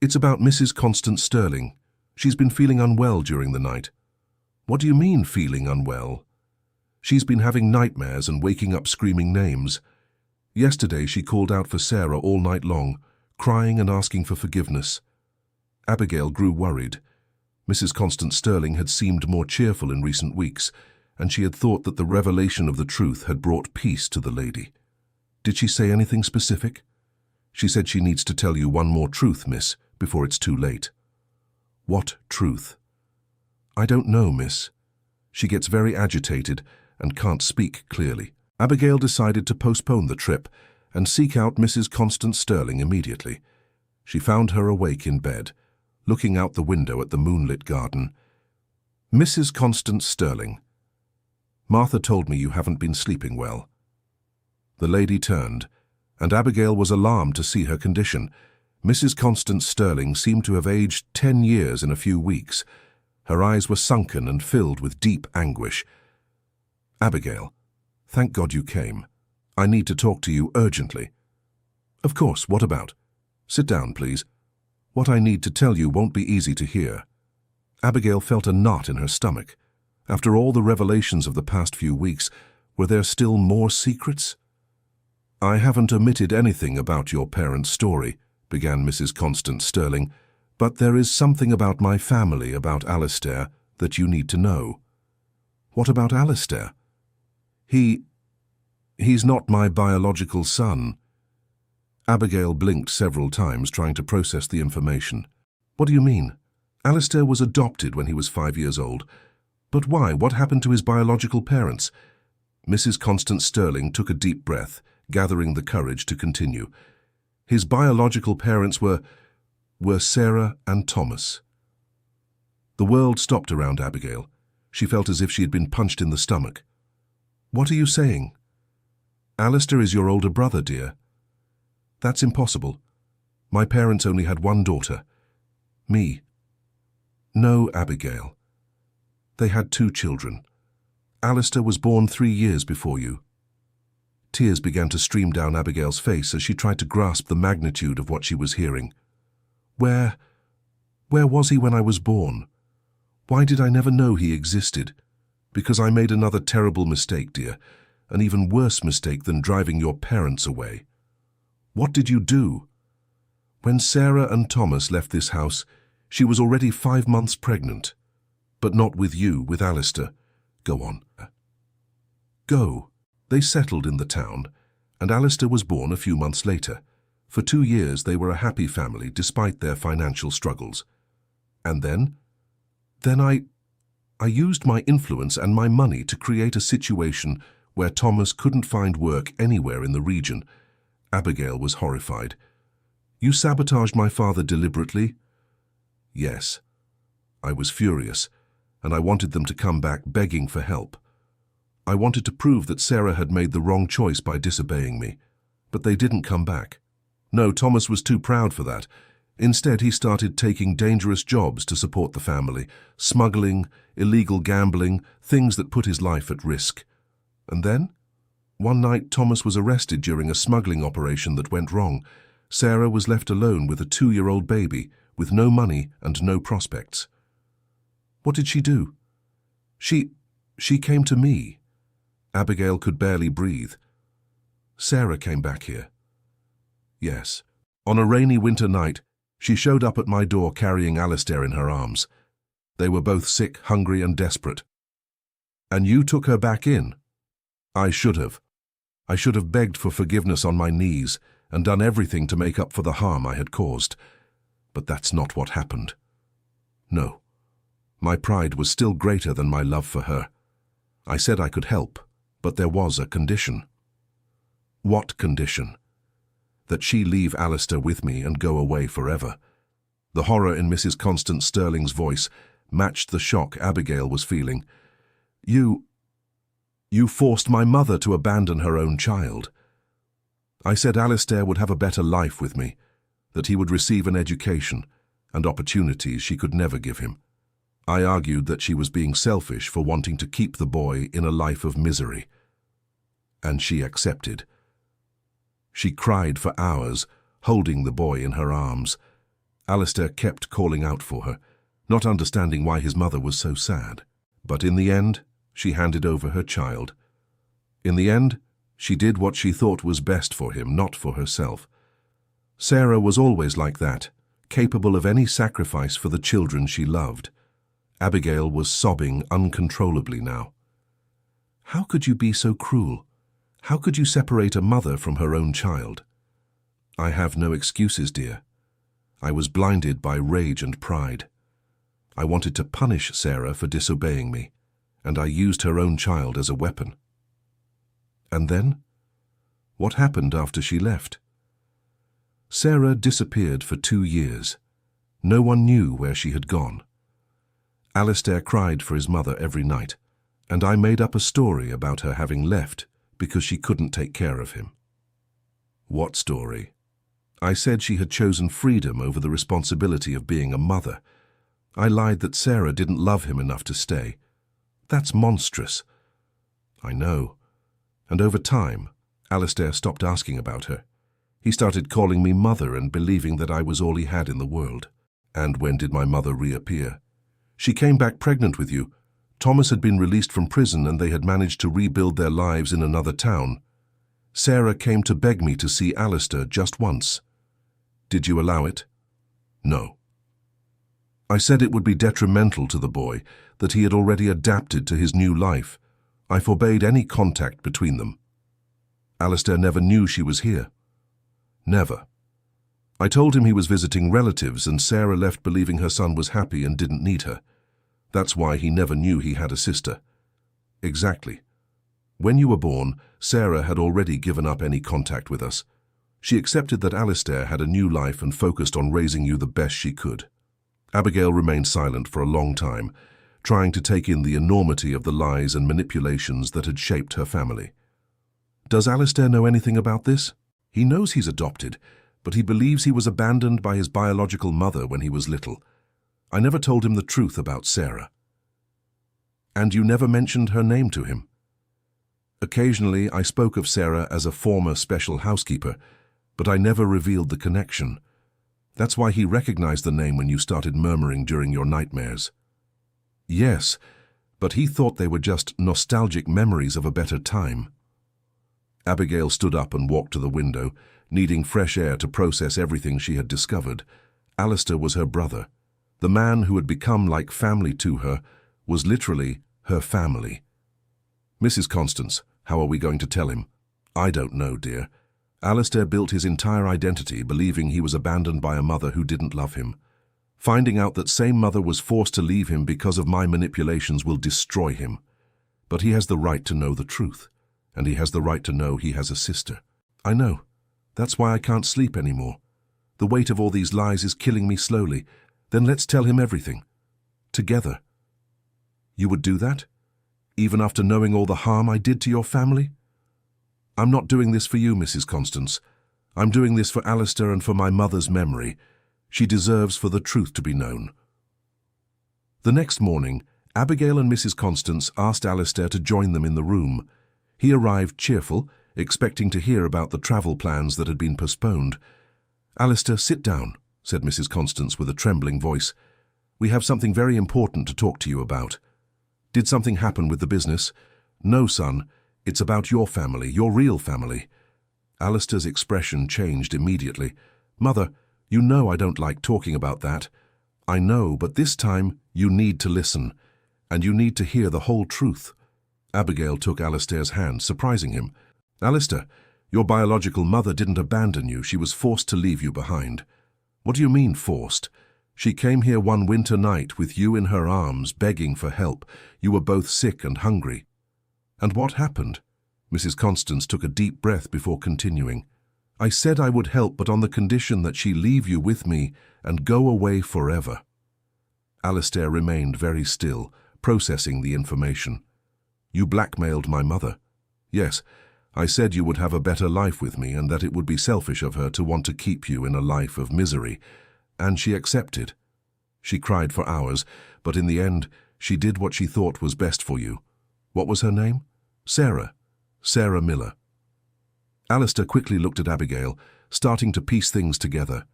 "It's about Mrs. Constance Sterling. She's been feeling unwell during the night." "What do you mean, feeling unwell?" "She's been having nightmares and waking up screaming names. Yesterday she called out for Sarah all night long, crying and asking for forgiveness." Abigail grew worried. Mrs. Constance Sterling had seemed more cheerful in recent weeks, and she had thought that the revelation of the truth had brought peace to the lady. "Did she say anything specific?" "She said she needs to tell you one more truth, miss, before it's too late." "What truth?" "I don't know, miss. She gets very agitated and can't speak clearly." Abigail decided to postpone the trip and seek out Mrs. Constance Sterling immediately. She found her awake in bed, looking out the window at the moonlit garden. "Mrs. Constance Sterling, Martha told me you haven't been sleeping well." The lady turned, and Abigail was alarmed to see her condition. Mrs. Constance Sterling seemed to have aged 10 years in a few weeks. Her eyes were sunken and filled with deep anguish. "Abigail, thank God you came. I need to talk to you urgently." "Of course, what about?" "Sit down, please. What I need to tell you won't be easy to hear." Abigail felt a knot in her stomach. After all the revelations of the past few weeks, were there still more secrets? "I haven't omitted anything about your parents' story," began Mrs. Constance Sterling, "but there is something about my family, about Alistair, that you need to know." "What about Alistair?" He's not my biological son." Abigail blinked several times, trying to process the information. "What do you mean? Alistair was adopted when he was 5 years old. But why? What happened to his biological parents?" Mrs. Constance Sterling took a deep breath, gathering the courage to continue. "His biological parents were Sarah and Thomas." The world stopped around Abigail. She felt as if she had been punched in the stomach. "What are you saying?" "Alistair is your older brother, dear." "That's impossible. My parents only had one daughter. Me." "No, Abigail. They had 2 children. Alistair was born 3 years before you." Tears began to stream down Abigail's face as she tried to grasp the magnitude of what she was hearing. Where was he when I was born? Why did I never know he existed? Because I made another terrible mistake, dear, an even worse mistake than driving your parents away." "What did you do?" "When Sarah and Thomas left this house, she was already 5 months pregnant. But not with you, with Alistair. Go on." "Go." They settled in the town, and Alistair was born a few months later. For 2 years they were a happy family despite their financial struggles. And then? Then I I used my influence and my money to create a situation where Thomas couldn't find work anywhere in the region. Abigail was horrified. You sabotaged my father deliberately? Yes. I was furious, and I wanted them to come back begging for help. I wanted to prove that Sarah had made the wrong choice by disobeying me, but they didn't come back. No, Thomas was too proud for that. Instead, he started taking dangerous jobs to support the family, smuggling, illegal gambling, things that put his life at risk. And then, one night, Thomas was arrested during a smuggling operation that went wrong. Sarah was left alone with a 2-year-old baby, with no money and no prospects. What did she do? She came to me. Abigail could barely breathe. Sarah came back here. Yes. On a rainy winter night, she showed up at my door carrying Alistair in her arms. They were both sick, hungry, and desperate. And you took her back in? I should have. I should have begged for forgiveness on my knees and done everything to make up for the harm I had caused. But that's not what happened. No. My pride was still greater than my love for her. I said I could help, but there was a condition. What condition? That she leave Alistair with me and go away forever. The horror in Mrs. Constance Sterling's voice matched the shock Abigail was feeling. You forced my mother to abandon her own child. I said Alistair would have a better life with me, that he would receive an education and opportunities she could never give him. I argued that she was being selfish for wanting to keep the boy in a life of misery. And she accepted. She cried for hours, holding the boy in her arms. Alistair kept calling out for her, not understanding why his mother was so sad. But in the end, she handed over her child. In the end, she did what she thought was best for him, not for herself. Sarah was always like that, capable of any sacrifice for the children she loved. Abigail was sobbing uncontrollably now. How could you be so cruel? How could you separate a mother from her own child? I have no excuses, dear. I was blinded by rage and pride. I wanted to punish Sarah for disobeying me, and I used her own child as a weapon. And then? What happened after she left? Sarah disappeared for 2 years. No one knew where she had gone. Alistair cried for his mother every night, and I made up a story about her having left because she couldn't take care of him. What story? I said she had chosen freedom over the responsibility of being a mother. I lied that Sarah didn't love him enough to stay. That's monstrous. I know. And over time, Alistair stopped asking about her. He started calling me mother and believing that I was all he had in the world. And when did my mother reappear? She came back pregnant with you. Thomas had been released from prison and they had managed to rebuild their lives in another town. Sarah came to beg me to see Alistair just once. Did you allow it? No. I said it would be detrimental to the boy, that he had already adapted to his new life. I forbade any contact between them. Alistair never knew she was here. Never. I told him he was visiting relatives and Sarah left believing her son was happy and didn't need her. That's why he never knew he had a sister. Exactly. When you were born, Sarah had already given up any contact with us. She accepted that Alistair had a new life and focused on raising you the best she could. Abigail remained silent for a long time, trying to take in the enormity of the lies and manipulations that had shaped her family. Does Alistair know anything about this? He knows he's adopted, but he believes he was abandoned by his biological mother when he was little. I never told him the truth about Sarah. And you never mentioned her name to him? Occasionally, I spoke of Sarah as a former special housekeeper, but I never revealed the connection. That's why he recognized the name when you started murmuring during your nightmares. Yes, but he thought they were just nostalgic memories of a better time. Abigail stood up and walked to the window, needing fresh air to process everything she had discovered. Alistair was her brother. The man who had become like family to her was literally her family. Mrs. Constance, how are we going to tell him? I don't know, dear. Alistair built his entire identity believing he was abandoned by a mother who didn't love him. Finding out that same mother was forced to leave him because of my manipulations will destroy him. But he has the right to know the truth, and he has the right to know he has a sister. I know. That's why I can't sleep anymore. The weight of all these lies is killing me slowly. Then let's tell him everything. Together. You would do that? Even after knowing all the harm I did to your family? I'm not doing this for you, Mrs. Constance. I'm doing this for Alistair and for my mother's memory. She deserves for the truth to be known. The next morning, Abigail and Mrs. Constance asked Alistair to join them in the room. He arrived cheerful, expecting to hear about the travel plans that had been postponed. "Alistair, sit down," said Mrs. Constance with a trembling voice. "We have something very important to talk to you about." "Did something happen with the business?" "No, son. It's about your family, your real family." Alistair's expression changed immediately. "Mother, you know I don't like talking about that." "I know, but this time you need to listen, and you need to hear the whole truth." Abigail took Alistair's hand, surprising him. "Alistair, your biological mother didn't abandon you. She was forced to leave you behind." "What do you mean, forced?" "She came here one winter night with you in her arms, begging for help. You were both sick and hungry." "And what happened?" Mrs. Constance took a deep breath before continuing. "I said I would help, but on the condition that she leave you with me and go away forever." Alistair remained very still, processing the information. "You blackmailed my mother." "Yes. I said you would have a better life with me and that it would be selfish of her to want to keep you in a life of misery. And she accepted. She cried for hours, but in the end, she did what she thought was best for you." "What was her name?" "Sarah. Sarah Miller." Alistair quickly looked at Abigail, starting to piece things together.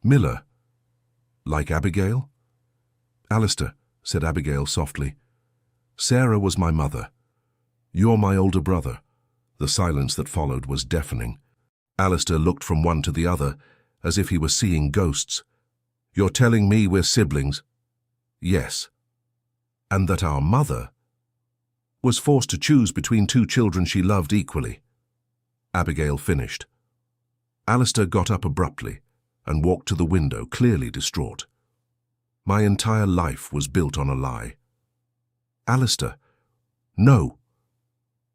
"Miller? Like Abigail?" "Alistair," said Abigail softly, "Sarah was my mother. You're my older brother." The silence that followed was deafening. Alistair looked from one to the other, as if he were seeing ghosts. "You're telling me we're siblings?" "Yes." "And that our mother was forced to choose between two children she loved equally." Abigail finished. Alistair got up abruptly and walked to the window, clearly distraught. "My entire life was built on a lie." "Alistair, no!"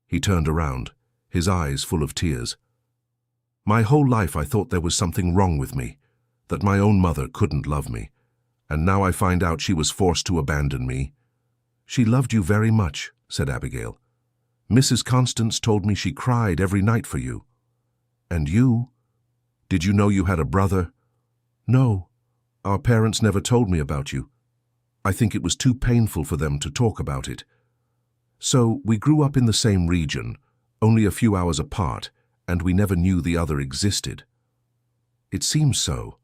He turned around, his eyes full of tears. "My whole life I thought there was something wrong with me, that my own mother couldn't love me, and now I find out she was forced to abandon me." "She loved you very much," said Abigail. "Mrs. Constance told me she cried every night for you." "And you? Did you know you had a brother?" "No. Our parents never told me about you. I think it was too painful for them to talk about it. So we grew up in the same region, only a few hours apart, and we never knew the other existed." "It seems so."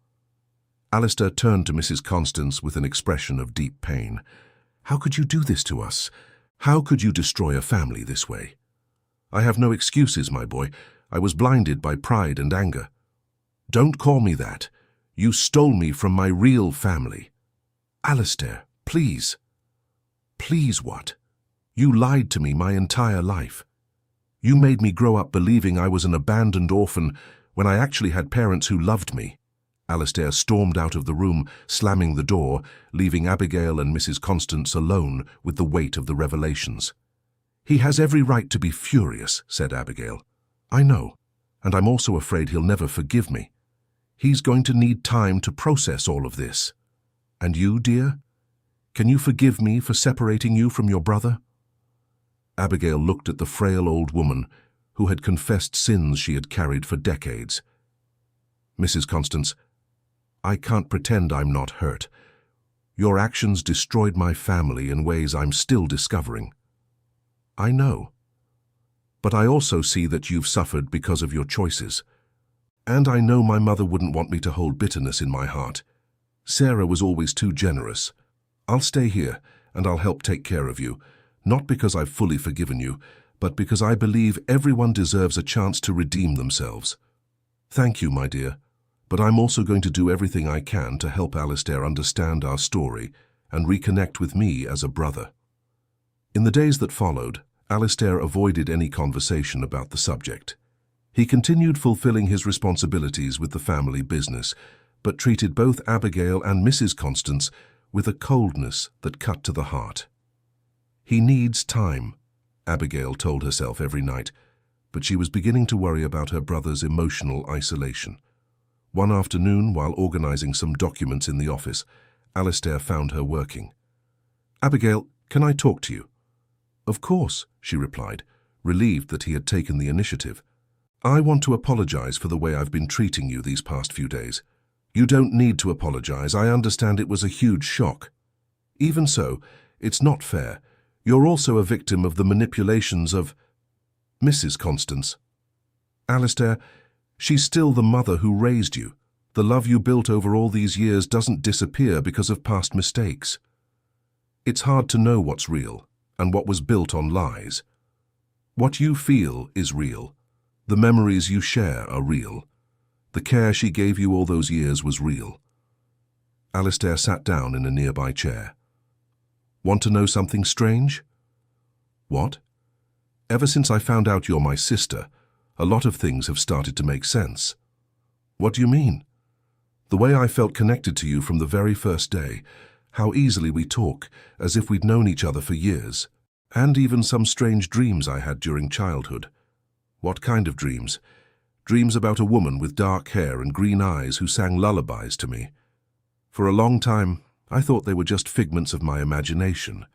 Alistair turned to Mrs. Constance with an expression of deep pain. "How could you do this to us? How could you destroy a family this way?" "I have no excuses, my boy. I was blinded by pride and anger." "Don't call me that. You stole me from my real family." "Alistair, please." "Please what? You lied to me my entire life. You made me grow up believing I was an abandoned orphan when I actually had parents who loved me." Alistair stormed out of the room, slamming the door, leaving Abigail and Mrs. Constance alone with the weight of the revelations. "He has every right to be furious," said Abigail. "I know, and I'm also afraid he'll never forgive me. He's going to need time to process all of this. And you, dear? Can you forgive me for separating you from your brother?" Abigail looked at the frail old woman who had confessed sins she had carried for decades. "Mrs. Constance, I can't pretend I'm not hurt. Your actions destroyed my family in ways I'm still discovering." "I know. But I also see that you've suffered because of your choices. And I know my mother wouldn't want me to hold bitterness in my heart. Sarah was always too generous. I'll stay here, and I'll help take care of you, not because I've fully forgiven you, but because I believe everyone deserves a chance to redeem themselves. Thank you, my dear, but I'm also going to do everything I can to help Alistair understand our story and reconnect with me as a brother." In the days that followed, Alistair avoided any conversation about the subject. He continued fulfilling his responsibilities with the family business, but treated both Abigail and Mrs. Constance with a coldness that cut to the heart. "He needs time," Abigail told herself every night, but she was beginning to worry about her brother's emotional isolation. One afternoon, while organizing some documents in the office, Alistair found her working. "Abigail, can I talk to you?" "Of course," she replied, relieved that he had taken the initiative. "I want to apologize for the way I've been treating you these past few days." "You don't need to apologize. I understand it was a huge shock." "Even so, it's not fair. You're also a victim of the manipulations of Mrs. Constance." "Alistair, she's still the mother who raised you. The love you built over all these years doesn't disappear because of past mistakes. It's hard to know what's real and what was built on lies. What you feel is real. The memories you share are real. The care she gave you all those years was real." Alistair sat down in a nearby chair. "Want to know something strange?" "What?" "Ever since I found out you're my sister, a lot of things have started to make sense." "What do you mean?" "The way I felt connected to you from the very first day, how easily we talk, as if we'd known each other for years, and even some strange dreams I had during childhood." "What kind of dreams?" "Dreams about a woman with dark hair and green eyes who sang lullabies to me. For a long time, I thought they were just figments of my imagination."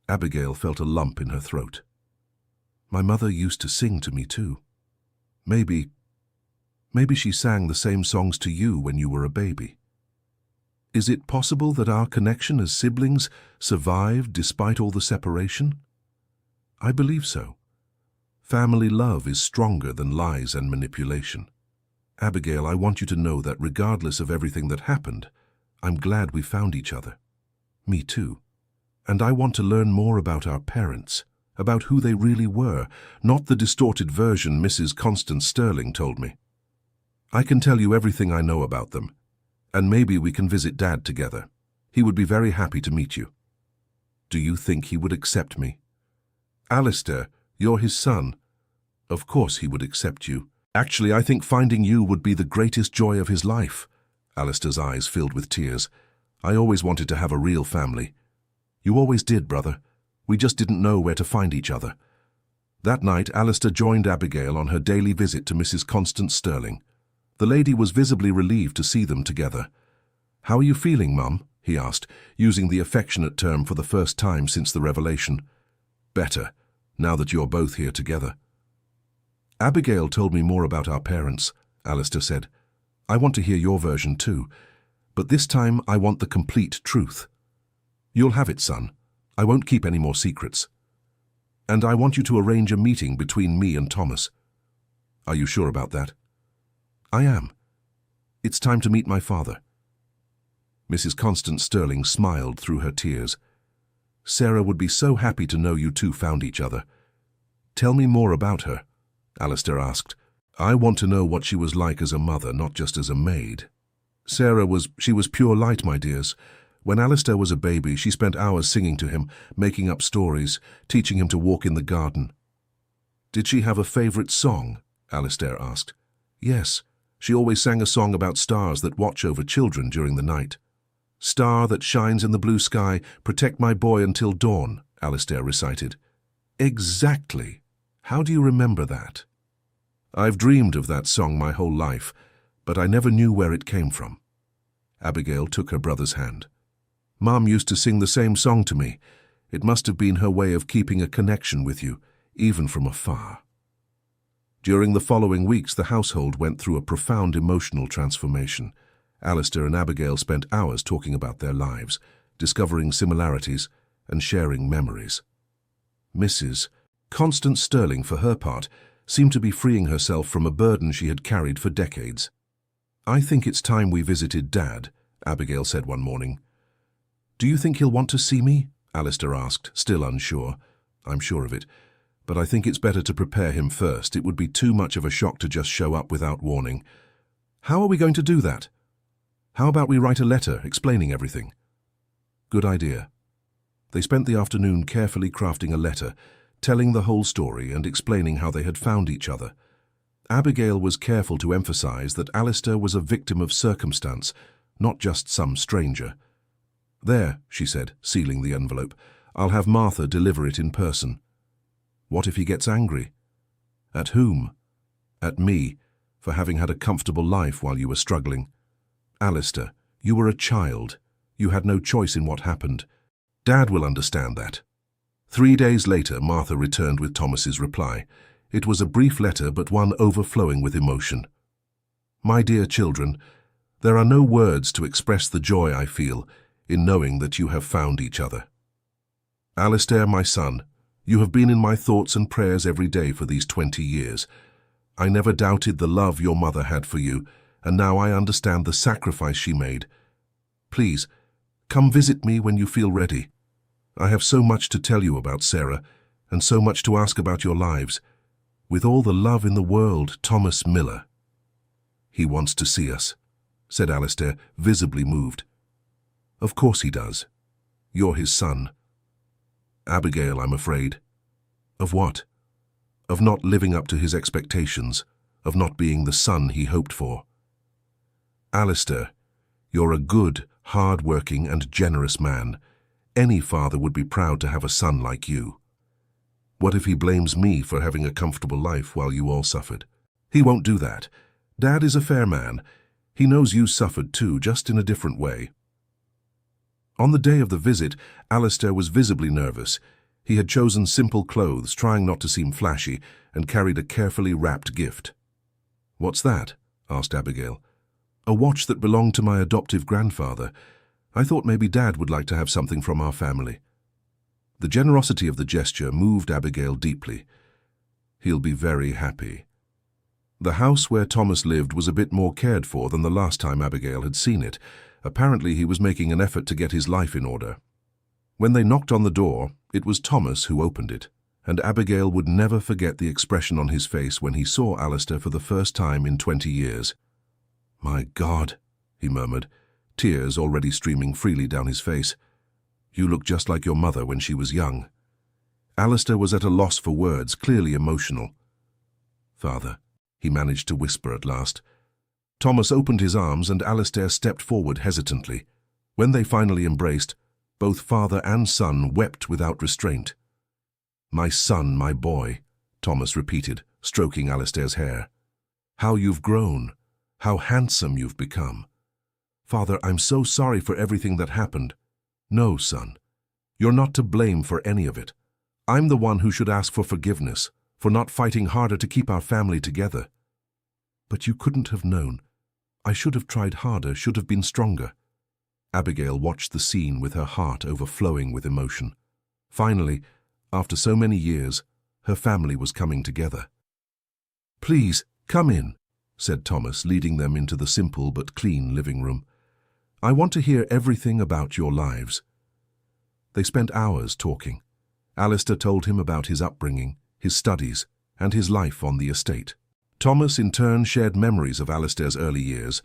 Abigail felt a lump in her throat. "My mother used to sing to me too. Maybe she sang the same songs to you when you were a baby. Is it possible that our connection as siblings survived despite all the separation?" "I believe so. Family love is stronger than lies and manipulation. Abigail, I want you to know that regardless of everything that happened, I'm glad we found each other." "Me too. And I want to learn more about our parents, about who they really were, not the distorted version Mrs. Constance Sterling told me. I can tell you everything I know about them, and maybe we can visit Dad together. He would be very happy to meet you." "Do you think he would accept me?" "Alistair, you're his son. Of course he would accept you. Actually, I think finding you would be the greatest joy of his life." Alistair's eyes filled with tears. "I always wanted to have a real family." "You always did, brother. We just didn't know where to find each other." That night, Alistair joined Abigail on her daily visit to Mrs. Constance Sterling. The lady was visibly relieved to see them together. "How are you feeling, Mum?" he asked, using the affectionate term for the first time since the revelation. "Better, now that you're both here together." "Abigail told me more about our parents," Alistair said. "I want to hear your version too, but this time I want the complete truth." "You'll have it, son. I won't keep any more secrets. And I want you to arrange a meeting between me and Thomas." "Are you sure about that?" "I am. It's time to meet my father." Mrs. Constance Sterling smiled through her tears. "Sarah would be so happy to know you two found each other." "Tell me more about her," Alistair asked. "I want to know what she was like as a mother, not just as a maid." She was pure light, my dears. When Alistair was a baby, she spent hours singing to him, making up stories, teaching him to walk in the garden." "Did she have a favorite song?" Alistair asked. "Yes, she always sang a song about stars that watch over children during the night. 'Star that shines in the blue sky, protect my boy until dawn,'" Alistair recited. "Exactly. How do you remember that?" "I've dreamed of that song my whole life, but I never knew where it came from." Abigail took her brother's hand. "Mom used to sing the same song to me. It must have been her way of keeping a connection with you, even from afar." During the following weeks, the household went through a profound emotional transformation. Alistair and Abigail spent hours talking about their lives, discovering similarities and sharing memories. Mrs. Constance Sterling, for her part, seemed to be freeing herself from a burden she had carried for decades. "I think it's time we visited Dad," Abigail said one morning. "Do you think he'll want to see me?" Alistair asked, still unsure. "I'm sure of it, but I think it's better to prepare him first. It would be too much of a shock to just show up without warning." "How are we going to do that?" "How about we write a letter explaining everything?" "Good idea." They spent the afternoon carefully crafting a letter, telling the whole story and explaining how they had found each other. Abigail was careful to emphasize that Alistair was a victim of circumstance, not just some stranger. "There," she said, sealing the envelope. "I'll have Martha deliver it in person." "What if he gets angry?" "At whom?" "At me, for having had a comfortable life while you were struggling. Alistair, you were a child. You had no choice in what happened. Dad will understand that." 3 days later, Martha returned with Thomas's reply. It was a brief letter, but one overflowing with emotion. "My dear children, there are no words to express the joy I feel in knowing that you have found each other. Alistair, my son, you have been in my thoughts and prayers every day for these 20 years. I never doubted the love your mother had for you, and now I understand the sacrifice she made. Please, come visit me when you feel ready. I have so much to tell you about Sarah, and so much to ask about your lives. With all the love in the world, Thomas Miller." "He wants to see us," said Alistair, visibly moved. "Of course he does. You're his son." "Abigail, I'm afraid." "Of what?" "Of not living up to his expectations, of not being the son he hoped for." "Alistair, you're a good, hard-working and generous man. Any father would be proud to have a son like you. What if he blames me for having a comfortable life while you all suffered? He won't do that. Dad is a fair man. He knows you suffered too, just in a different way." On the day of the visit, Alistair was visibly nervous. He had chosen simple clothes, trying not to seem flashy, and carried a carefully wrapped gift. "What's that?" asked Abigail. "A watch that belonged to my adoptive grandfather. I thought maybe Dad would like to have something from our family." The generosity of the gesture moved Abigail deeply. "He'll be very happy." The house where Thomas lived was a bit more cared for than the last time Abigail had seen it. Apparently he was making an effort to get his life in order. When they knocked on the door, it was Thomas who opened it, and Abigail would never forget the expression on his face when he saw Alistair for the first time in 20 years. "My God," he murmured, tears already streaming freely down his face. "You look just like your mother when she was young." Alistair was at a loss for words, clearly emotional. "Father," he managed to whisper at last. Thomas opened his arms and Alistair stepped forward hesitantly. When they finally embraced, both father and son wept without restraint. "My son, my boy," Thomas repeated, stroking Alistair's hair. "How you've grown. How handsome you've become. Father, I'm so sorry for everything that happened." "No, son. You're not to blame for any of it. I'm the one who should ask for forgiveness, for not fighting harder to keep our family together." "But you couldn't have known. I should have tried harder, should have been stronger." Abigail watched the scene with her heart overflowing with emotion. Finally, after so many years, her family was coming together. "Please, come in," said Thomas, leading them into the simple but clean living room. "I want to hear everything about your lives." They spent hours talking. Alistair told him about his upbringing, his studies, and his life on the estate. Thomas in turn shared memories of Alistair's early years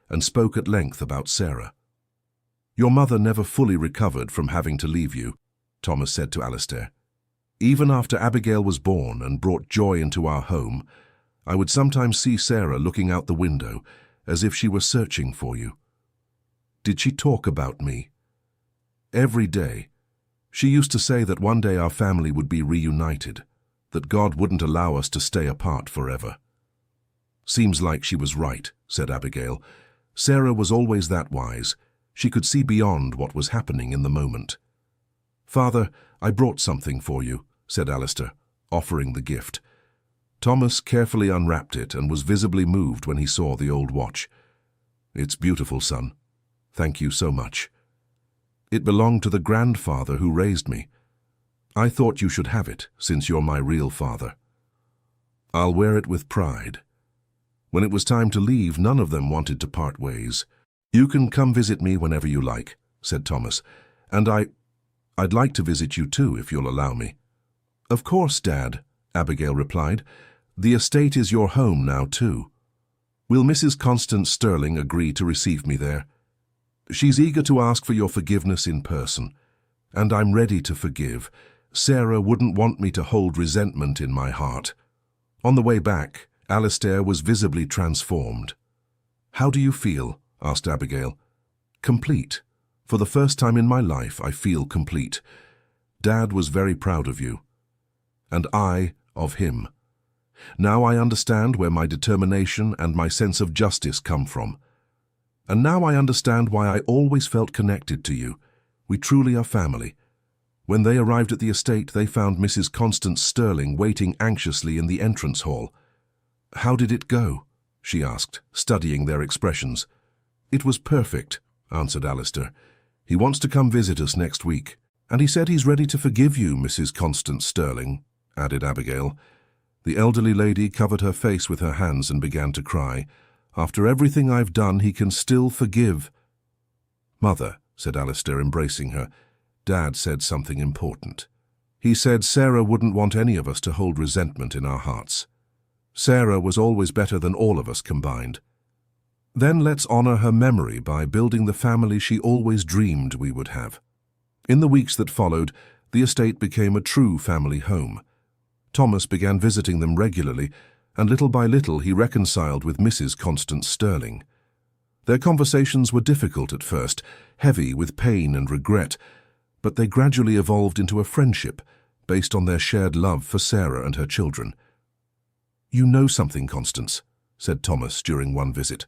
and spoke at length about Sarah. "Your mother never fully recovered from having to leave you," Thomas said to Alistair. "Even after Abigail was born and brought joy into our home, I would sometimes see Sarah looking out the window as if she were searching for you. Did she talk about me?" "Every day. She used to say that one day our family would be reunited, that God wouldn't allow us to stay apart forever." "Seems like she was right," said Abigail. "Sarah was always that wise. She could see beyond what was happening in the moment." "Father, I brought something for you," said Alistair, offering the gift. Thomas carefully unwrapped it and was visibly moved when he saw the old watch. "It's beautiful, son. Thank you so much. It belonged to the grandfather who raised me. I thought you should have it, since you're my real father. I'll wear it with pride." When it was time to leave, none of them wanted to part ways. "You can come visit me whenever you like," said Thomas, "and I'd like to visit you too, if you'll allow me." "Of course, Dad," Abigail replied. "The estate is your home now too. Will Mrs. Constance Sterling agree to receive me there? She's eager to ask for your forgiveness in person, and I'm ready to forgive. Sarah wouldn't want me to hold resentment in my heart." On the way back, Alistair was visibly transformed. "How do you feel?" asked Abigail. "Complete. For the first time in my life, I feel complete. Dad was very proud of you. And I of him. Now I understand where my determination and my sense of justice come from. And now I understand why I always felt connected to you. We truly are family." When they arrived at the estate, they found Mrs. Constance Sterling waiting anxiously in the entrance hall. "How did it go?" she asked, studying their expressions. "It was perfect," answered Alistair. "He wants to come visit us next week. And he said he's ready to forgive you, Mrs. Constance Sterling," added Abigail. The elderly lady covered her face with her hands and began to cry. "After everything I've done, he can still forgive." "Mother," said Alistair, embracing her, "Dad said something important. He said Sarah wouldn't want any of us to hold resentment in our hearts. Sarah was always better than all of us combined. Then let's honor her memory by building the family she always dreamed we would have." In the weeks that followed, the estate became a true family home. Thomas began visiting them regularly, and little by little he reconciled with Mrs. Constance Sterling. Their conversations were difficult at first, heavy with pain and regret, but they gradually evolved into a friendship based on their shared love for Sarah and her children. "You know something, Constance," said Thomas during one visit.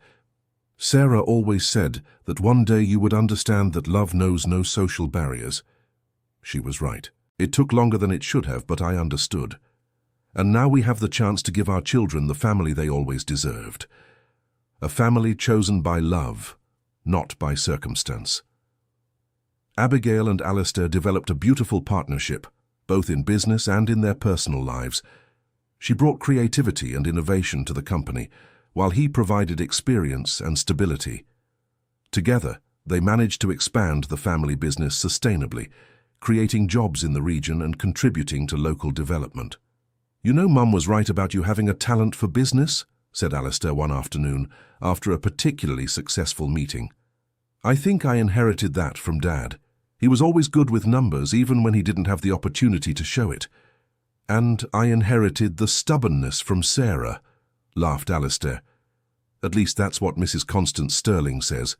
"Sarah always said that one day you would understand that love knows no social barriers." She was right. It took longer than it should have, but I understood. And now we have the chance to give our children the family they always deserved. A family chosen by love, not by circumstance. Abigail and Alistair developed a beautiful partnership, both in business and in their personal lives. She brought creativity and innovation to the company, while he provided experience and stability. Together, they managed to expand the family business sustainably, creating jobs in the region and contributing to local development. "You know Mum was right about you having a talent for business," said Alistair one afternoon, after a particularly successful meeting. "I think I inherited that from Dad. He was always good with numbers, even when he didn't have the opportunity to show it. And I inherited the stubbornness from Sarah," laughed Alistair. "At least that's what Mrs. Constance Sterling says.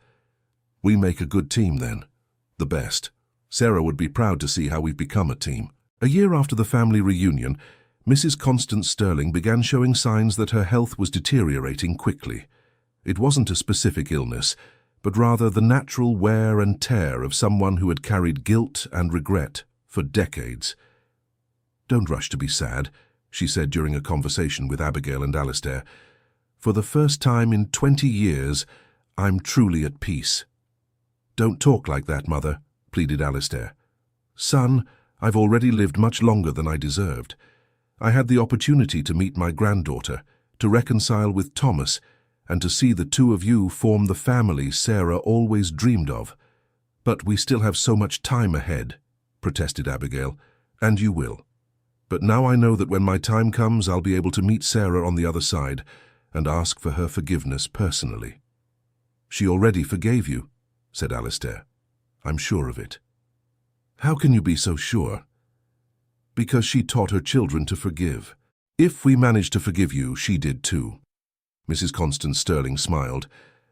We make a good team then. The best. Sarah would be proud to see how we've become a team." A year after the family reunion, Mrs. Constance Sterling began showing signs that her health was deteriorating quickly. It wasn't a specific illness, but rather the natural wear and tear of someone who had carried guilt and regret for decades. "Don't rush to be sad," she said during a conversation with Abigail and Alistair. "For the first time in 20 years, I'm truly at peace." "Don't talk like that, Mother," pleaded Alistair. "Son, I've already lived much longer than I deserved. I had the opportunity to meet my granddaughter, to reconcile with Thomas, and to see the two of you form the family Sarah always dreamed of. But we still have so much time ahead," protested Abigail, "and you will. But now I know that when my time comes, I'll be able to meet Sarah on the other side and ask for her forgiveness personally." "She already forgave you," said Alistair. "I'm sure of it." "How can you be so sure?" "Because she taught her children to forgive. If we managed to forgive you, she did too." Mrs. Constance Sterling smiled,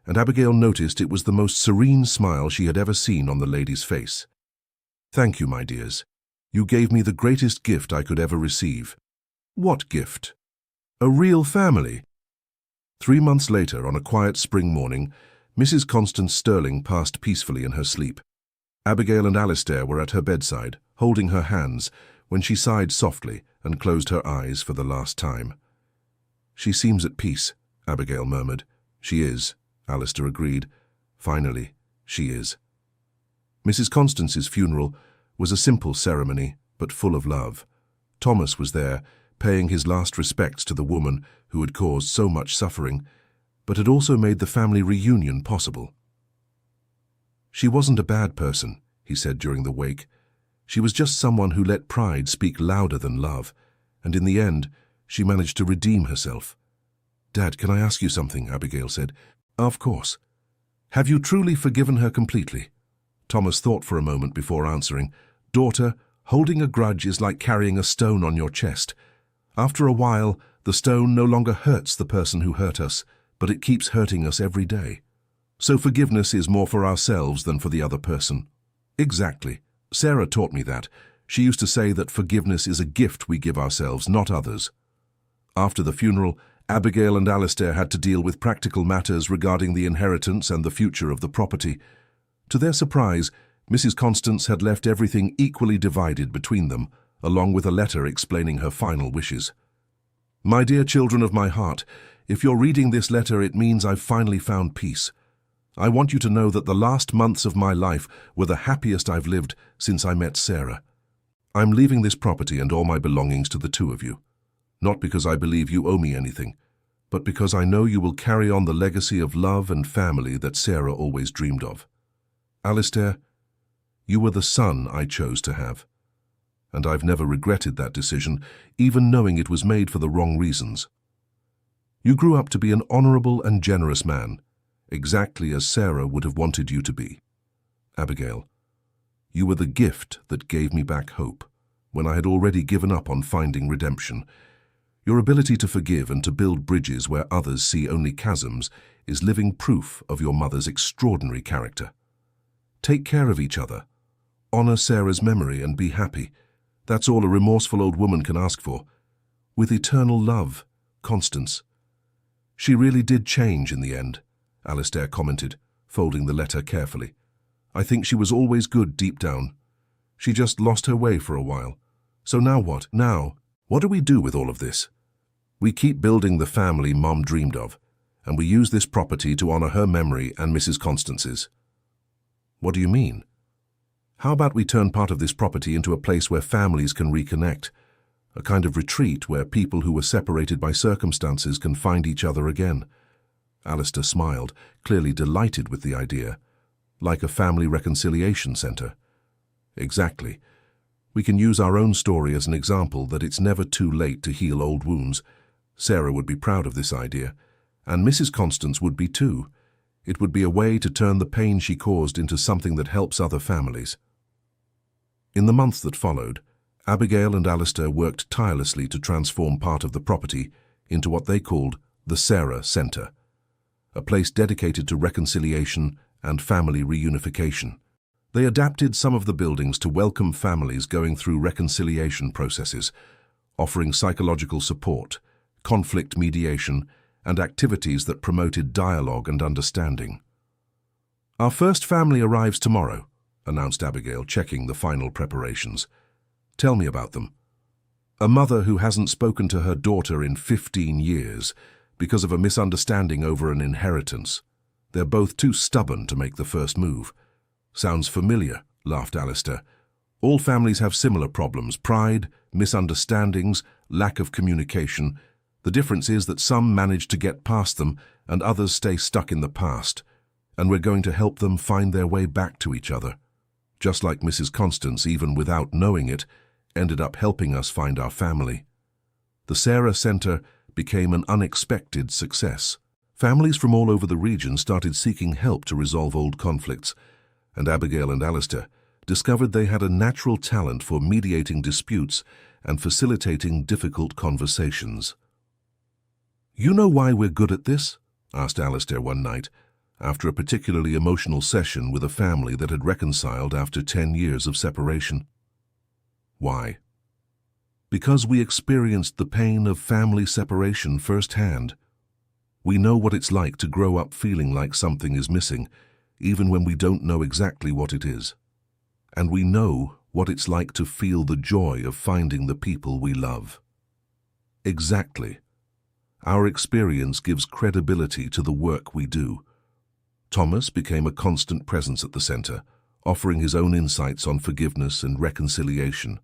and Abigail noticed it was the most serene smile she had ever seen on the lady's face. "Thank you, my dears. You gave me the greatest gift I could ever receive." "What gift?" "A real family." 3 months later, on a quiet spring morning, Mrs. Constance Sterling passed peacefully in her sleep. Abigail and Alistair were at her bedside, holding her hands, when she sighed softly and closed her eyes for the last time. "She seems at peace," Abigail murmured. "She is," Alistair agreed. "Finally, she is." Mrs. Constance's funeral was a simple ceremony, but full of love. Thomas was there, paying his last respects to the woman who had caused so much suffering, but had also made the family reunion possible. "She wasn't a bad person," he said during the wake. "She was just someone who let pride speak louder than love, and in the end, she managed to redeem herself." "Dad, can I ask you something?" Abigail said. "Of course." "Have you truly forgiven her completely?" Thomas thought for a moment before answering. "Daughter, holding a grudge is like carrying a stone on your chest. After a while, the stone no longer hurts the person who hurt us, but it keeps hurting us every day. So forgiveness is more for ourselves than for the other person. Exactly. Sarah taught me that. She used to say that forgiveness is a gift we give ourselves, not others. After the funeral, Abigail and Alistair had to deal with practical matters regarding the inheritance and the future of the property. To their surprise, Mrs. Constance had left everything equally divided between them, along with a letter explaining her final wishes. My dear children of my heart, if you're reading this letter, it means I've finally found peace. I want you to know that the last months of my life were the happiest I've lived since I met Sarah. I'm leaving this property and all my belongings to the two of you. Not because I believe you owe me anything, but because I know you will carry on the legacy of love and family that Sarah always dreamed of. Alistair, you were the son I chose to have, and I've never regretted that decision, even knowing it was made for the wrong reasons. You grew up to be an honorable and generous man, exactly as Sarah would have wanted you to be. Abigail, you were the gift that gave me back hope, when I had already given up on finding redemption. Your ability to forgive and to build bridges where others see only chasms is living proof of your mother's extraordinary character. Take care of each other. Honor Sarah's memory and be happy. That's all a remorseful old woman can ask for. With eternal love, Constance. She really did change in the end, Alistair commented, folding the letter carefully. I think she was always good deep down. She just lost her way for a while. So now what? Now, what do we do with all of this? We keep building the family Mom dreamed of, and we use this property to honor her memory and Mrs. Constance's. What do you mean? How about we turn part of this property into a place where families can reconnect, a kind of retreat where people who were separated by circumstances can find each other again? Alistair smiled, clearly delighted with the idea. Like a family reconciliation center. Exactly. We can use our own story as an example that it's never too late to heal old wounds. Sarah would be proud of this idea, and Mrs. Constance would be too. It would be a way to turn the pain she caused into something that helps other families. In the months that followed, Abigail and Alistair worked tirelessly to transform part of the property into what they called the Sarah Center, a place dedicated to reconciliation and family reunification. They adapted some of the buildings to welcome families going through reconciliation processes, offering psychological support, conflict mediation, and activities that promoted dialogue and understanding. Our first family arrives tomorrow, announced Abigail, checking the final preparations. Tell me about them. A mother who hasn't spoken to her daughter in 15 years because of a misunderstanding over an inheritance. They're both too stubborn to make the first move. Sounds familiar, laughed Alistair. All families have similar problems: pride, misunderstandings, lack of communication. The difference is that some manage to get past them and others stay stuck in the past. And we're going to help them find their way back to each other. Just like Mrs. Constance, even without knowing it, ended up helping us find our family. The Sarah Center became an unexpected success. Families from all over the region started seeking help to resolve old conflicts, and Abigail and Alistair discovered they had a natural talent for mediating disputes and facilitating difficult conversations. You know why we're good at this? Asked Alistair one night, after a particularly emotional session with a family that had reconciled after 10 years of separation. Why? Because we experienced the pain of family separation firsthand. We know what it's like to grow up feeling like something is missing, even when we don't know exactly what it is. And we know what it's like to feel the joy of finding the people we love. Exactly. Our experience gives credibility to the work we do. Thomas became a constant presence at the center, offering his own insights on forgiveness and reconciliation.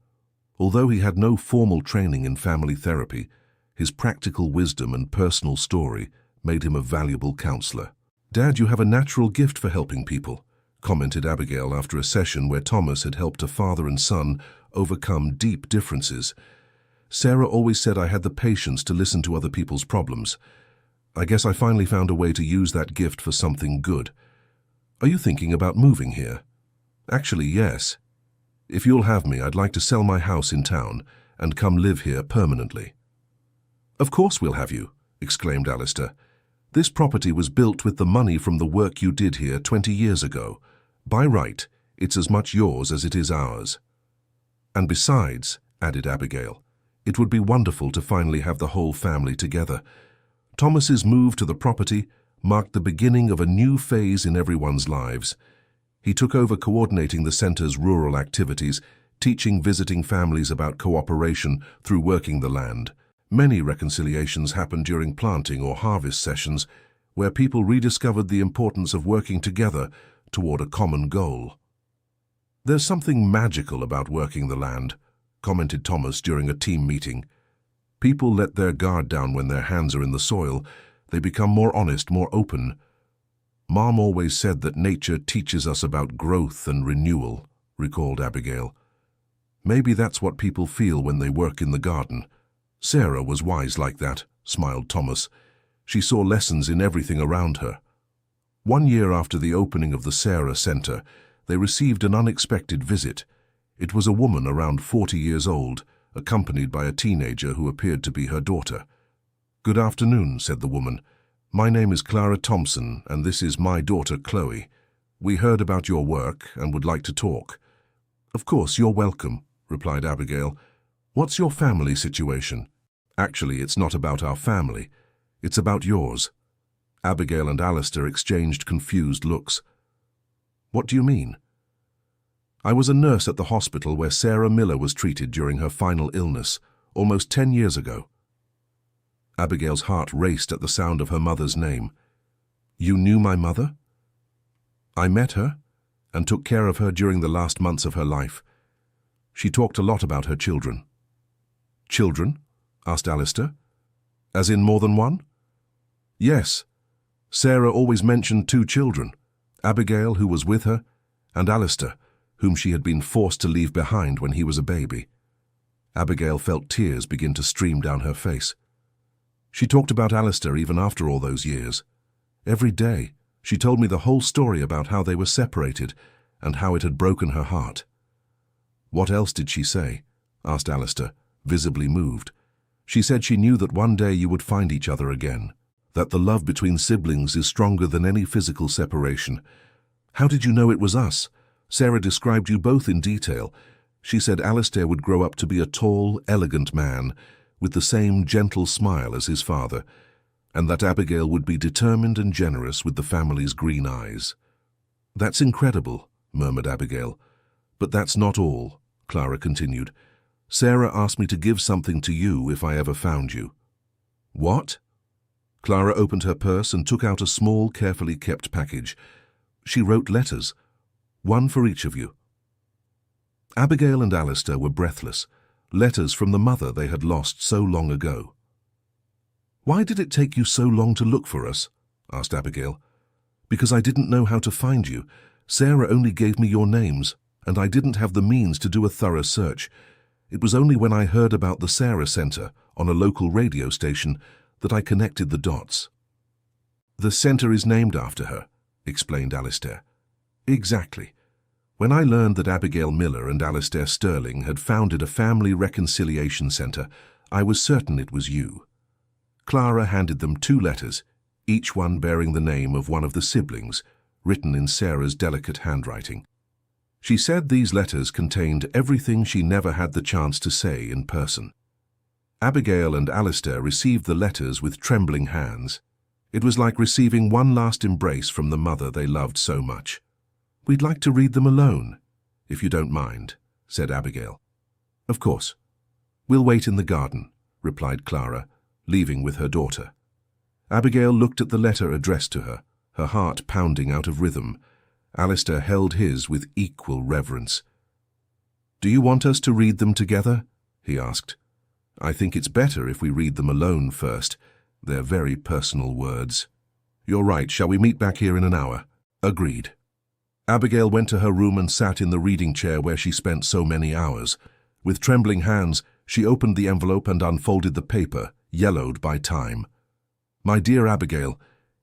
Although he had no formal training in family therapy, his practical wisdom and personal story made him a valuable counselor. Dad, you have a natural gift for helping people, commented Abigail after a session where Thomas had helped a father and son overcome deep differences. Sarah always said I had the patience to listen to other people's problems. I guess I finally found a way to use that gift for something good. Are you thinking about moving here? Actually, yes. If you'll have me, I'd like to sell my house in town and come live here permanently. "Of course we'll have you," exclaimed Alistair. "This property was built with the money from the work you did here 20 years ago. By right, it's as much yours as it is ours." "And besides," added Abigail, "it would be wonderful to finally have the whole family together." Thomas's move to the property marked the beginning of a new phase in everyone's lives. He took over coordinating the center's rural activities, teaching visiting families about cooperation through working the land. Many reconciliations happened during planting or harvest sessions, where people rediscovered the importance of working together toward a common goal. "There's something magical about working the land," commented Thomas during a team meeting. "People let their guard down when their hands are in the soil. They become more honest, more open. Mom always said that nature teaches us about growth and renewal," recalled Abigail. "Maybe that's what people feel when they work in the garden." "Sarah was wise like that," smiled Thomas. "She saw lessons in everything around her." 1 year after the opening of the Sarah Center, they received an unexpected visit. It was a woman around 40 years old, accompanied by a teenager who appeared to be her daughter. "Good afternoon," said the woman. "My name is Clara Thompson, and this is my daughter Chloe. We heard about your work and would like to talk." "Of course, you're welcome," replied Abigail. "What's your family situation?" "Actually, it's not about our family. It's about yours." Abigail and Alistair exchanged confused looks. "What do you mean?" "I was a nurse at the hospital where Sarah Miller was treated during her final illness, almost 10 years ago." Abigail's heart raced at the sound of her mother's name. "You knew my mother?" "I met her and took care of her during the last months of her life. She talked a lot about her children." "Children?" asked Alistair. "As in more than one?" "Yes. Sarah always mentioned 2 children, Abigail, who was with her, and Alistair, whom she had been forced to leave behind when he was a baby." Abigail felt tears begin to stream down her face. "She talked about Alistair even after all those years. Every day, she told me the whole story about how they were separated and how it had broken her heart." "What else did she say?" asked Alistair, visibly moved. "She said she knew that one day you would find each other again, that the love between siblings is stronger than any physical separation. How did you know it was us? Sarah described you both in detail. She said Alistair would grow up to be a tall, elegant man, with the same gentle smile as his father, and that Abigail would be determined and generous with the family's green eyes." "That's incredible," murmured Abigail. "But that's not all," Clara continued. "Sarah asked me to give something to you if I ever found you." "What?" Clara opened her purse and took out a small, carefully kept package. She wrote letters, one for each of you. Abigail and Alistair were breathless, letters from the mother they had lost so long ago. "Why did it take you so long to look for us?" asked Abigail. "Because I didn't know how to find you. Sarah only gave me your names, and I didn't have the means to do a thorough search. It was only when I heard about the Sarah Center on a local radio station that I connected the dots." "The center is named after her," explained Alistair. "Exactly. When I learned that Abigail Miller and Alistair Sterling had founded a family reconciliation center, I was certain it was you." Clara handed them 2 letters, each one bearing the name of one of the siblings, written in Sarah's delicate handwriting. She said these letters contained everything she never had the chance to say in person. Abigail and Alistair received the letters with trembling hands. It was like receiving one last embrace from the mother they loved so much. "We'd like to read them alone, if you don't mind," said Abigail. "Of course. We'll wait in the garden," replied Clara, leaving with her daughter. Abigail looked at the letter addressed to her, her heart pounding out of rhythm. Alistair held his with equal reverence. "Do you want us to read them together?" he asked. "I think it's better if we read them alone first. They're very personal words." "You're right. Shall we meet back here in an hour?" "Agreed." Abigail went to her room and sat in the reading chair where she spent so many hours. With trembling hands, she opened the envelope and unfolded the paper, yellowed by time. "My dear Abigail,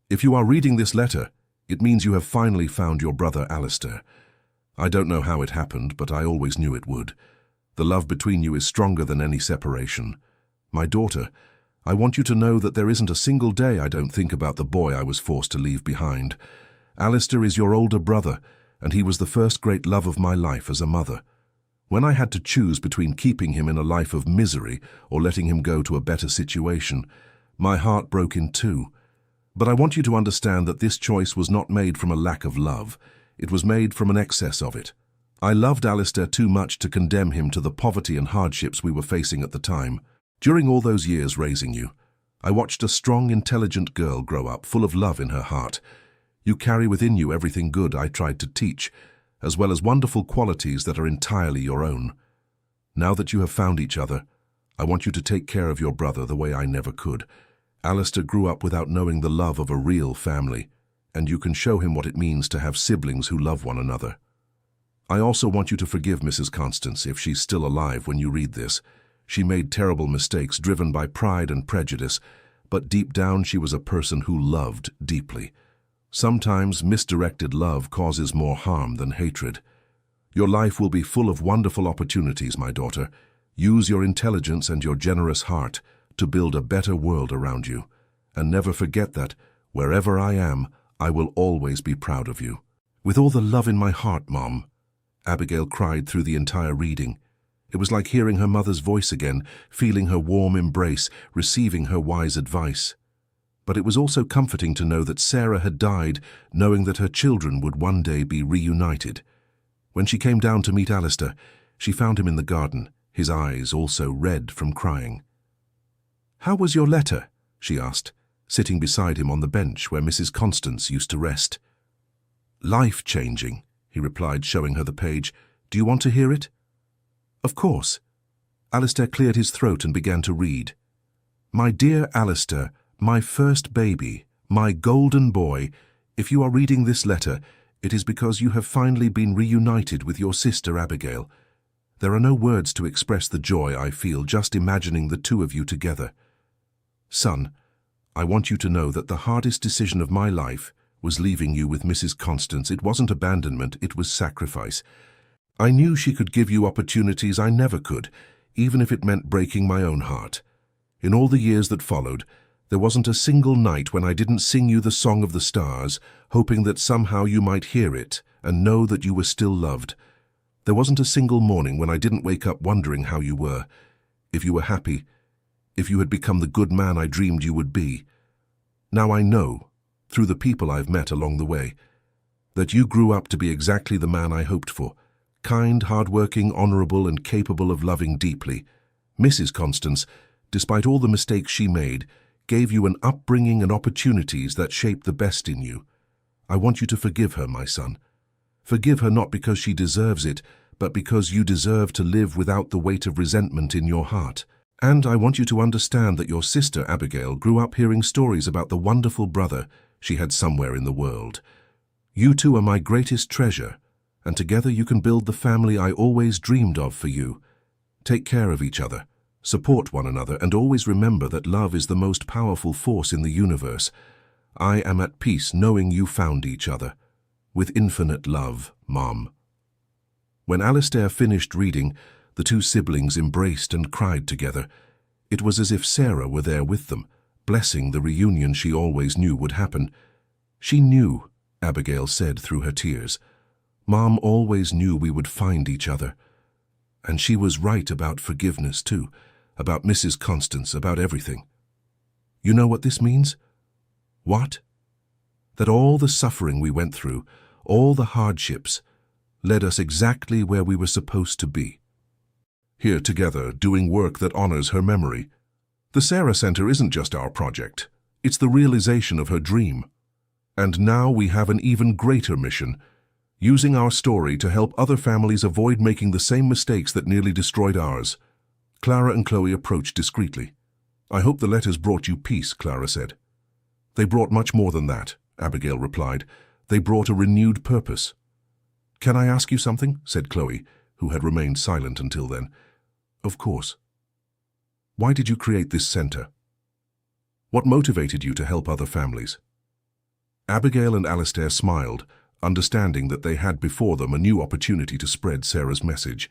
if you are reading this letter, it means you have finally found your brother Alistair. I don't know how it happened, but I always knew it would. The love between you is stronger than any separation. My daughter, I want you to know that there isn't a single day I don't think about the boy I was forced to leave behind. Alistair is your older brother, and he was the first great love of my life as a mother. When I had to choose between keeping him in a life of misery or letting him go to a better situation, my heart broke in two. But I want you to understand that this choice was not made from a lack of love. It was made from an excess of it. I loved Alistair too much to condemn him to the poverty and hardships we were facing at the time. During all those years raising you, I watched a strong, intelligent girl grow up, full of love in her heart. You carry within you everything good I tried to teach, as well as wonderful qualities that are entirely your own. Now that you have found each other, I want you to take care of your brother the way I never could. Alistair grew up without knowing the love of a real family, and you can show him what it means to have siblings who love one another. I also want you to forgive Mrs. Constance if she's still alive when you read this. She made terrible mistakes driven by pride and prejudice, but deep down she was a person who loved deeply. Sometimes misdirected love causes more harm than hatred. Your life will be full of wonderful opportunities, my daughter. Use your intelligence and your generous heart to build a better world around you. And never forget that, wherever I am, I will always be proud of you. With all the love in my heart, Mom. Abigail cried through the entire reading. It was like hearing her mother's voice again, feeling her warm embrace, receiving her wise advice. But it was also comforting to know that Sarah had died, knowing that her children would one day be reunited. When she came down to meet Alistair, she found him in the garden, his eyes also red from crying. "How was your letter?" she asked, sitting beside him on the bench where Mrs. Constance used to rest. "Life-changing," he replied, showing her the page. "Do you want to hear it?" "Of course." Alistair cleared his throat and began to read. "My dear Alistair, my first baby, my golden boy, if you are reading this letter, it is because you have finally been reunited with your sister Abigail. There are no words to express the joy I feel just imagining the two of you together. Son, I want you to know that the hardest decision of my life was leaving you with Mrs. Constance. It wasn't abandonment, it was sacrifice. I knew she could give you opportunities I never could, even if it meant breaking my own heart. In all the years that followed, there wasn't a single night when I didn't sing you the Song of the Stars, hoping that somehow you might hear it and know that you were still loved. There wasn't a single morning when I didn't wake up wondering how you were, if you were happy, if you had become the good man I dreamed you would be. Now I know, through the people I've met along the way, that you grew up to be exactly the man I hoped for, kind, hard-working, honorable, and capable of loving deeply. Mrs. Constance, despite all the mistakes she made, gave you an upbringing and opportunities that shaped the best in you. I want you to forgive her, my son. Forgive her not because she deserves it, but because you deserve to live without the weight of resentment in your heart. And I want you to understand that your sister Abigail grew up hearing stories about the wonderful brother she had somewhere in the world. You two are my greatest treasure, and together you can build the family I always dreamed of for you. Take care of each other. Support one another, and always remember that love is the most powerful force in the universe. I am at peace knowing you found each other. With infinite love, Mom. When Alistair finished reading, the two siblings embraced and cried together. It was as if Sarah were there with them, blessing the reunion she always knew would happen. She knew, Abigail said through her tears. Mom always knew we would find each other. And she was right about forgiveness too. About Mrs. Constance, about everything. You know what this means? What? That all the suffering we went through, all the hardships, led us exactly where we were supposed to be. Here together, doing work that honors her memory. The Sarah Center isn't just our project. It's the realization of her dream. And now we have an even greater mission, using our story to help other families avoid making the same mistakes that nearly destroyed ours. Clara and Chloe approached discreetly. I hope the letters brought you peace, Clara said. They brought much more than that, Abigail replied. They brought a renewed purpose. Can I ask you something? Said Chloe, who had remained silent until then. Of course. Why did you create this center? What motivated you to help other families? Abigail and Alistair smiled, understanding that they had before them a new opportunity to spread Sarah's message.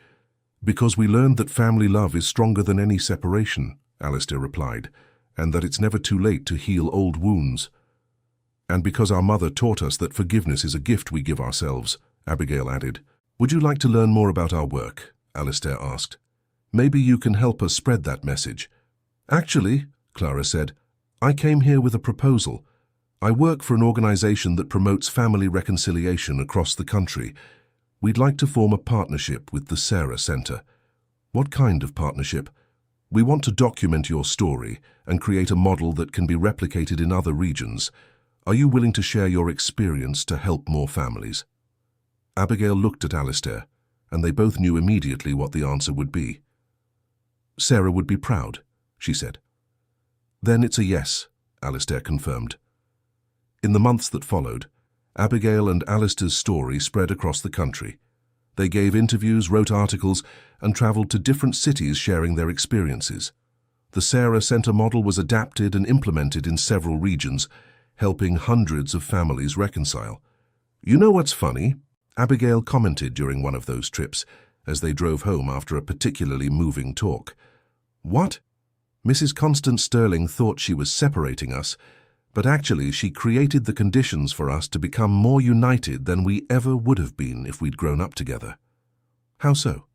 Because we learned that family love is stronger than any separation, Alistair replied, and that it's never too late to heal old wounds. And because our mother taught us that forgiveness is a gift we give ourselves, Abigail added. Would you like to learn more about our work? Alistair asked. Maybe you can help us spread that message. Actually, Clara said, I came here with a proposal. I work for an organization that promotes family reconciliation across the country. We'd like to form a partnership with the Sarah Center. What kind of partnership? We want to document your story and create a model that can be replicated in other regions. Are you willing to share your experience to help more families? Abigail looked at Alistair, and they both knew immediately what the answer would be. Sarah would be proud, she said. Then it's a yes, Alistair confirmed. In the months that followed, Abigail and Alistair's story spread across the country. They gave interviews, wrote articles, and traveled to different cities sharing their experiences. The Sarah Center model was adapted and implemented in several regions, helping hundreds of families reconcile. You know what's funny? Abigail commented during one of those trips, as they drove home after a particularly moving talk. What? Mrs. Constance Sterling thought she was separating us, but actually she created the conditions for us to become more united than we ever would have been if we'd grown up together. How so?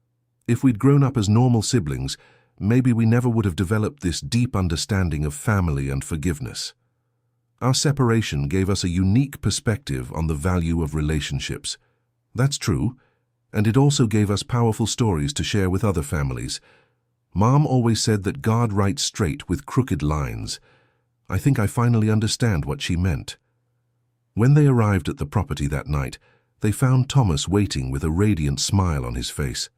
If we'd grown up as normal siblings, maybe we never would have developed this deep understanding of family and forgiveness. Our separation gave us a unique perspective on the value of relationships. That's true, and it also gave us powerful stories to share with other families. Mom always said that God writes straight with crooked lines. I think I finally understand what she meant. When they arrived at the property that night, they found Thomas waiting with a radiant smile on his face.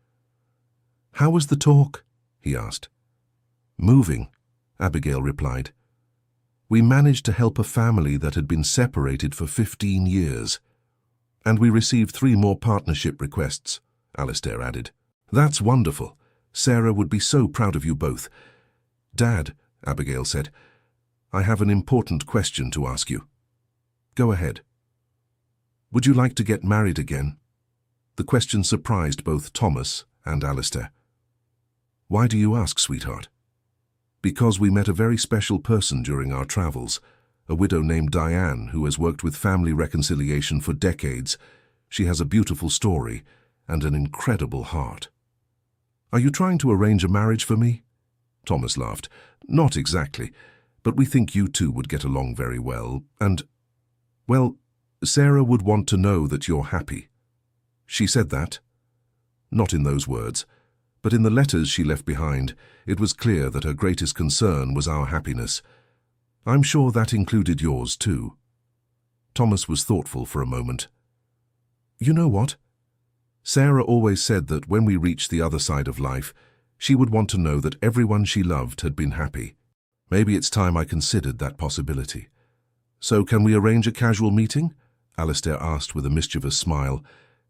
How was the talk? He asked. Moving, Abigail replied. We managed to help a family that had been separated for 15 years. And we received 3 more partnership requests, Alistair added. That's wonderful. Sarah would be so proud of you both. Dad, Abigail said, I have an important question to ask you. Go ahead. Would you like to get married again? The question surprised both Thomas and Alistair. Why do you ask, sweetheart? Because we met a very special person during our travels, a widow named Diane who has worked with family reconciliation for decades. She has a beautiful story and an incredible heart. Are you trying to arrange a marriage for me? Thomas laughed. Not exactly, but we think you two would get along very well, and, well, Sarah would want to know that you're happy. She said that? Not in those words, but in the letters she left behind, it was clear that her greatest concern was our happiness. I'm sure that included yours too. Thomas was thoughtful for a moment. You know what? Sarah always said that when we reached the other side of life, she would want to know that everyone she loved had been happy. Maybe it's time I considered that possibility. So can we arrange a casual meeting? Alistair asked with a mischievous smile.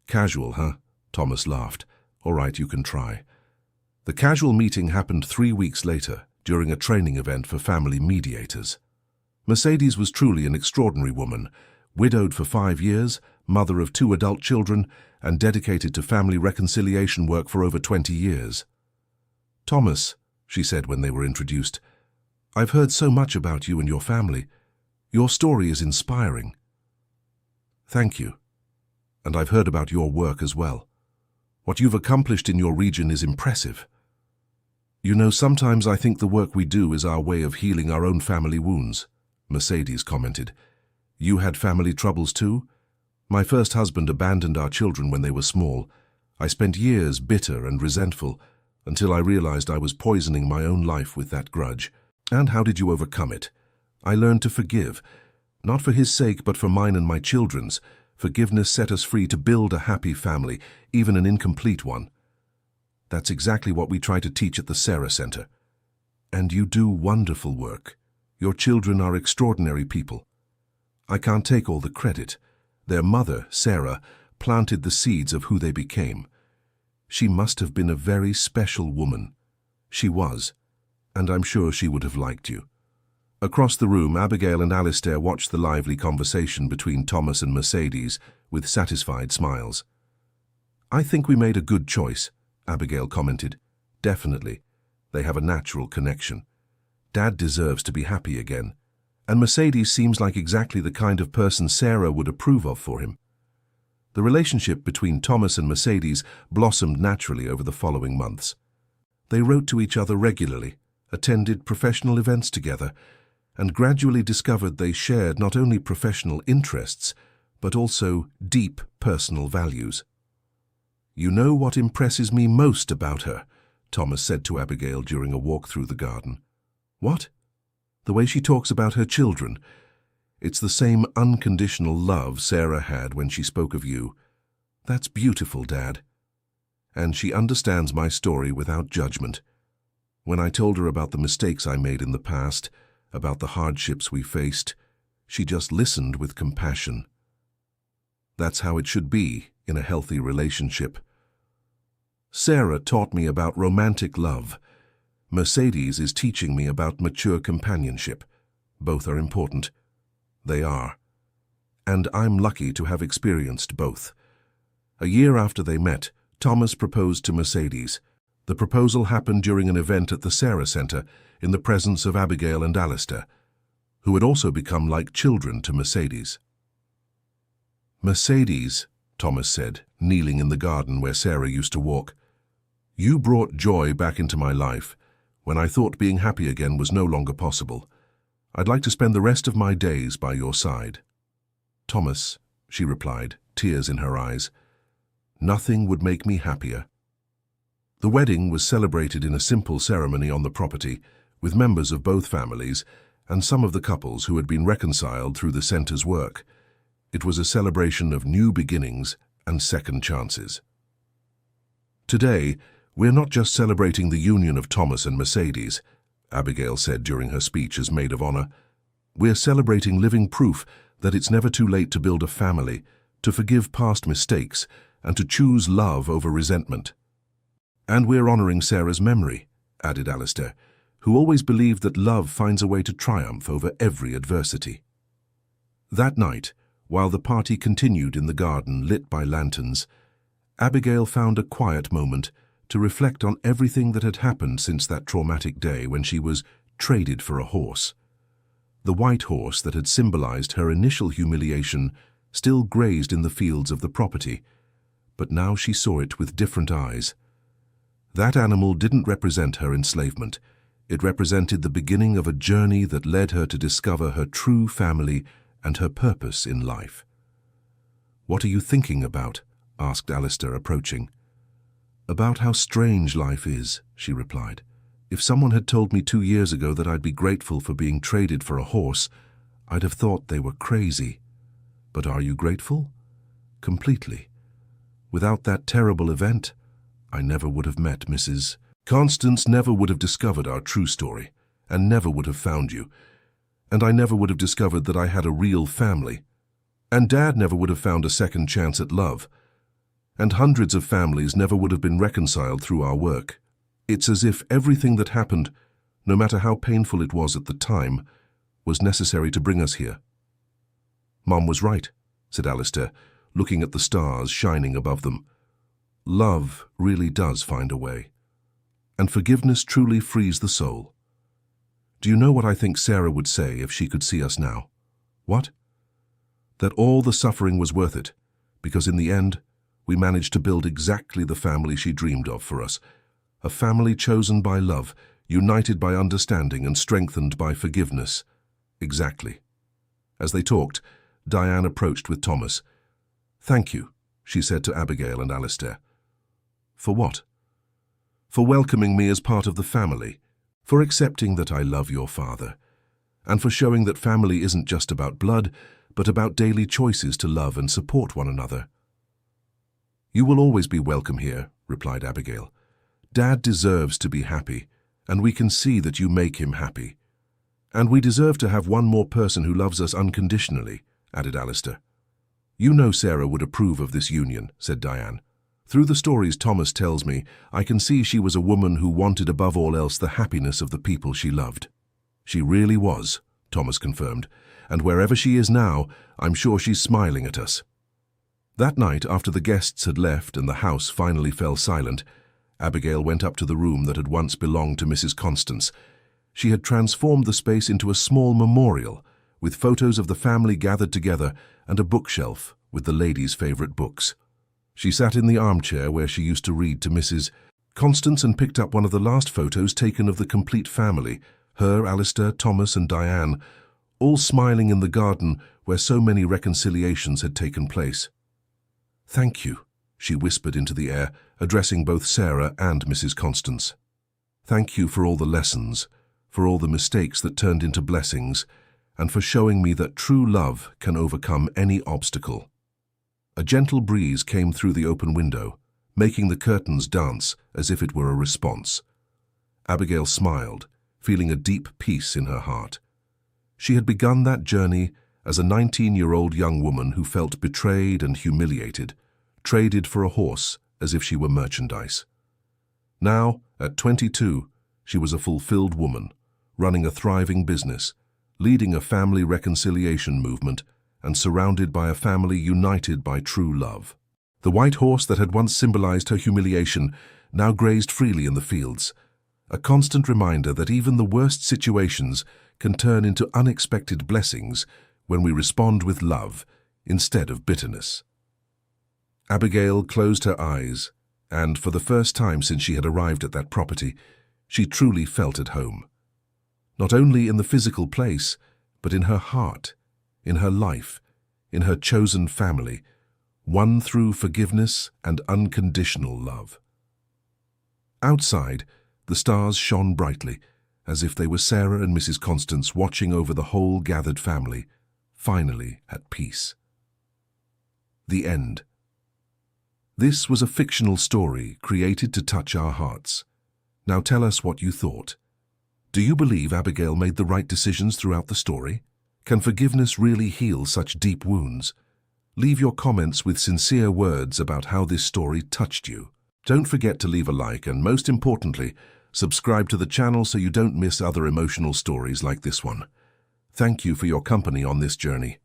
Casual, huh? Thomas laughed. All right, you can try. The casual meeting happened 3 weeks later, during a training event for family mediators. Mercedes was truly an extraordinary woman, widowed for 5 years, mother of 2 adult children, and dedicated to family reconciliation work for over 20 years. Thomas, she said when they were introduced, I've heard so much about you and your family. Your story is inspiring. Thank you. And I've heard about your work as well. What you've accomplished in your region is impressive. You know, sometimes I think the work we do is our way of healing our own family wounds, Mercedes commented. You had family troubles too? My first husband abandoned our children when they were small. I spent years bitter and resentful until I realized I was poisoning my own life with that grudge. And how did you overcome it? I learned to forgive, not for his sake but for mine and my children's. Forgiveness set us free to build a happy family, even an incomplete one. That's exactly what we try to teach at the Sarah Center. And you do wonderful work. Your children are extraordinary people. I can't take all the credit. Their mother, Sarah, planted the seeds of who they became. She must have been a very special woman. She was, and I'm sure she would have liked you. Across the room, Abigail and Alistair watched the lively conversation between Thomas and Mercedes with satisfied smiles. I think we made a good choice, Abigail commented. Definitely. They have a natural connection. Dad deserves to be happy again, and Mercedes seems like exactly the kind of person Sarah would approve of for him. The relationship between Thomas and Mercedes blossomed naturally over the following months. They wrote to each other regularly, attended professional events together, and gradually discovered they shared not only professional interests, but also deep personal values. "You know what impresses me most about her," Thomas said to Abigail during a walk through the garden. "What?" "The way she talks about her children. It's the same unconditional love Sarah had when she spoke of you. That's beautiful, Dad. And she understands my story without judgment. When I told her about the mistakes I made in the past, about the hardships we faced, she just listened with compassion. That's how it should be in a healthy relationship. Sarah taught me about romantic love. Mercedes is teaching me about mature companionship. Both are important. They are. And I'm lucky to have experienced both." A year after they met, Thomas proposed to Mercedes. The proposal happened during an event at the Sarah Center in the presence of Abigail and Alistair, who had also become like children to Mercedes. "Mercedes," Thomas said, kneeling in the garden where Sarah used to walk, "you brought joy back into my life when I thought being happy again was no longer possible. I'd like to spend the rest of my days by your side." "Thomas," she replied, tears in her eyes, "nothing would make me happier." The wedding was celebrated in a simple ceremony on the property, with members of both families and some of the couples who had been reconciled through the center's work. It was a celebration of new beginnings and second chances. "Today, we're not just celebrating the union of Thomas and Mercedes," Abigail said during her speech as maid of honor. "We're celebrating living proof that it's never too late to build a family, to forgive past mistakes, and to choose love over resentment. And we're honoring Sarah's memory," added Alistair, who always believed that love finds a way to triumph over every adversity. That night, while the party continued in the garden lit by lanterns, Abigail found a quiet moment to reflect on everything that had happened since that traumatic day when she was traded for a horse. The white horse that had symbolized her initial humiliation still grazed in the fields of the property, but now she saw it with different eyes. That animal didn't represent her enslavement. It represented the beginning of a journey that led her to discover her true family and her purpose in life. "What are you thinking about?" asked Alistair, approaching. "About how strange life is," she replied. "If someone had told me 2 years ago that I'd be grateful for being traded for a horse, I'd have thought they were crazy. But are you grateful?" "Completely. Without that terrible event, I never would have met Mrs. Constance, never would have discovered our true story, and never would have found you. And I never would have discovered that I had a real family. And Dad never would have found a second chance at love. And hundreds of families never would have been reconciled through our work. It's as if everything that happened, no matter how painful it was at the time, was necessary to bring us here." "Mom was right," said Alistair, looking at the stars shining above them. "Love really does find a way. And forgiveness truly frees the soul. Do you know what I think Sarah would say if she could see us now?" "What?" "That all the suffering was worth it, because in the end, we managed to build exactly the family she dreamed of for us. A family chosen by love, united by understanding and strengthened by forgiveness. Exactly." As they talked, Diane approached with Thomas. "Thank you," she said to Abigail and Alistair. "For what?" "For welcoming me as part of the family, for accepting that I love your father, and for showing that family isn't just about blood, but about daily choices to love and support one another." "You will always be welcome here," replied Abigail. "Dad deserves to be happy, and we can see that you make him happy. And we deserve to have one more person who loves us unconditionally," added Alistair. "You know Sarah would approve of this union," said Diane. "Through the stories Thomas tells me, I can see she was a woman who wanted above all else the happiness of the people she loved." "She really was," Thomas confirmed, "and wherever she is now, I'm sure she's smiling at us." That night, after the guests had left and the house finally fell silent, Abigail went up to the room that had once belonged to Mrs. Constance. She had transformed the space into a small memorial, with photos of the family gathered together and a bookshelf with the lady's favorite books. She sat in the armchair where she used to read to Mrs. Constance and picked up one of the last photos taken of the complete family, her, Alistair, Thomas and Diane, all smiling in the garden where so many reconciliations had taken place. "Thank you," she whispered into the air, addressing both Sarah and Mrs. Constance. "Thank you for all the lessons, for all the mistakes that turned into blessings, and for showing me that true love can overcome any obstacle." A gentle breeze came through the open window, making the curtains dance as if it were a response. Abigail smiled, feeling a deep peace in her heart. She had begun that journey as a 19-year-old young woman who felt betrayed and humiliated, traded for a horse as if she were merchandise. Now, at 22, she was a fulfilled woman, running a thriving business, leading a family reconciliation movement, and surrounded by a family united by true love. The white horse that had once symbolized her humiliation now grazed freely in the fields, a constant reminder that even the worst situations can turn into unexpected blessings when we respond with love instead of bitterness. Abigail closed her eyes, and for the first time since she had arrived at that property, she truly felt at home. Not only in the physical place, but in her heart, in her life, in her chosen family, won through forgiveness and unconditional love. Outside, the stars shone brightly, as if they were Sarah and Mrs. Constance watching over the whole gathered family, finally at peace. The end. This was a fictional story created to touch our hearts. Now tell us what you thought. Do you believe Abigail made the right decisions throughout the story? Can forgiveness really heal such deep wounds? Leave your comments with sincere words about how this story touched you. Don't forget to leave a like and, most importantly, subscribe to the channel so you don't miss other emotional stories like this one. Thank you for your company on this journey.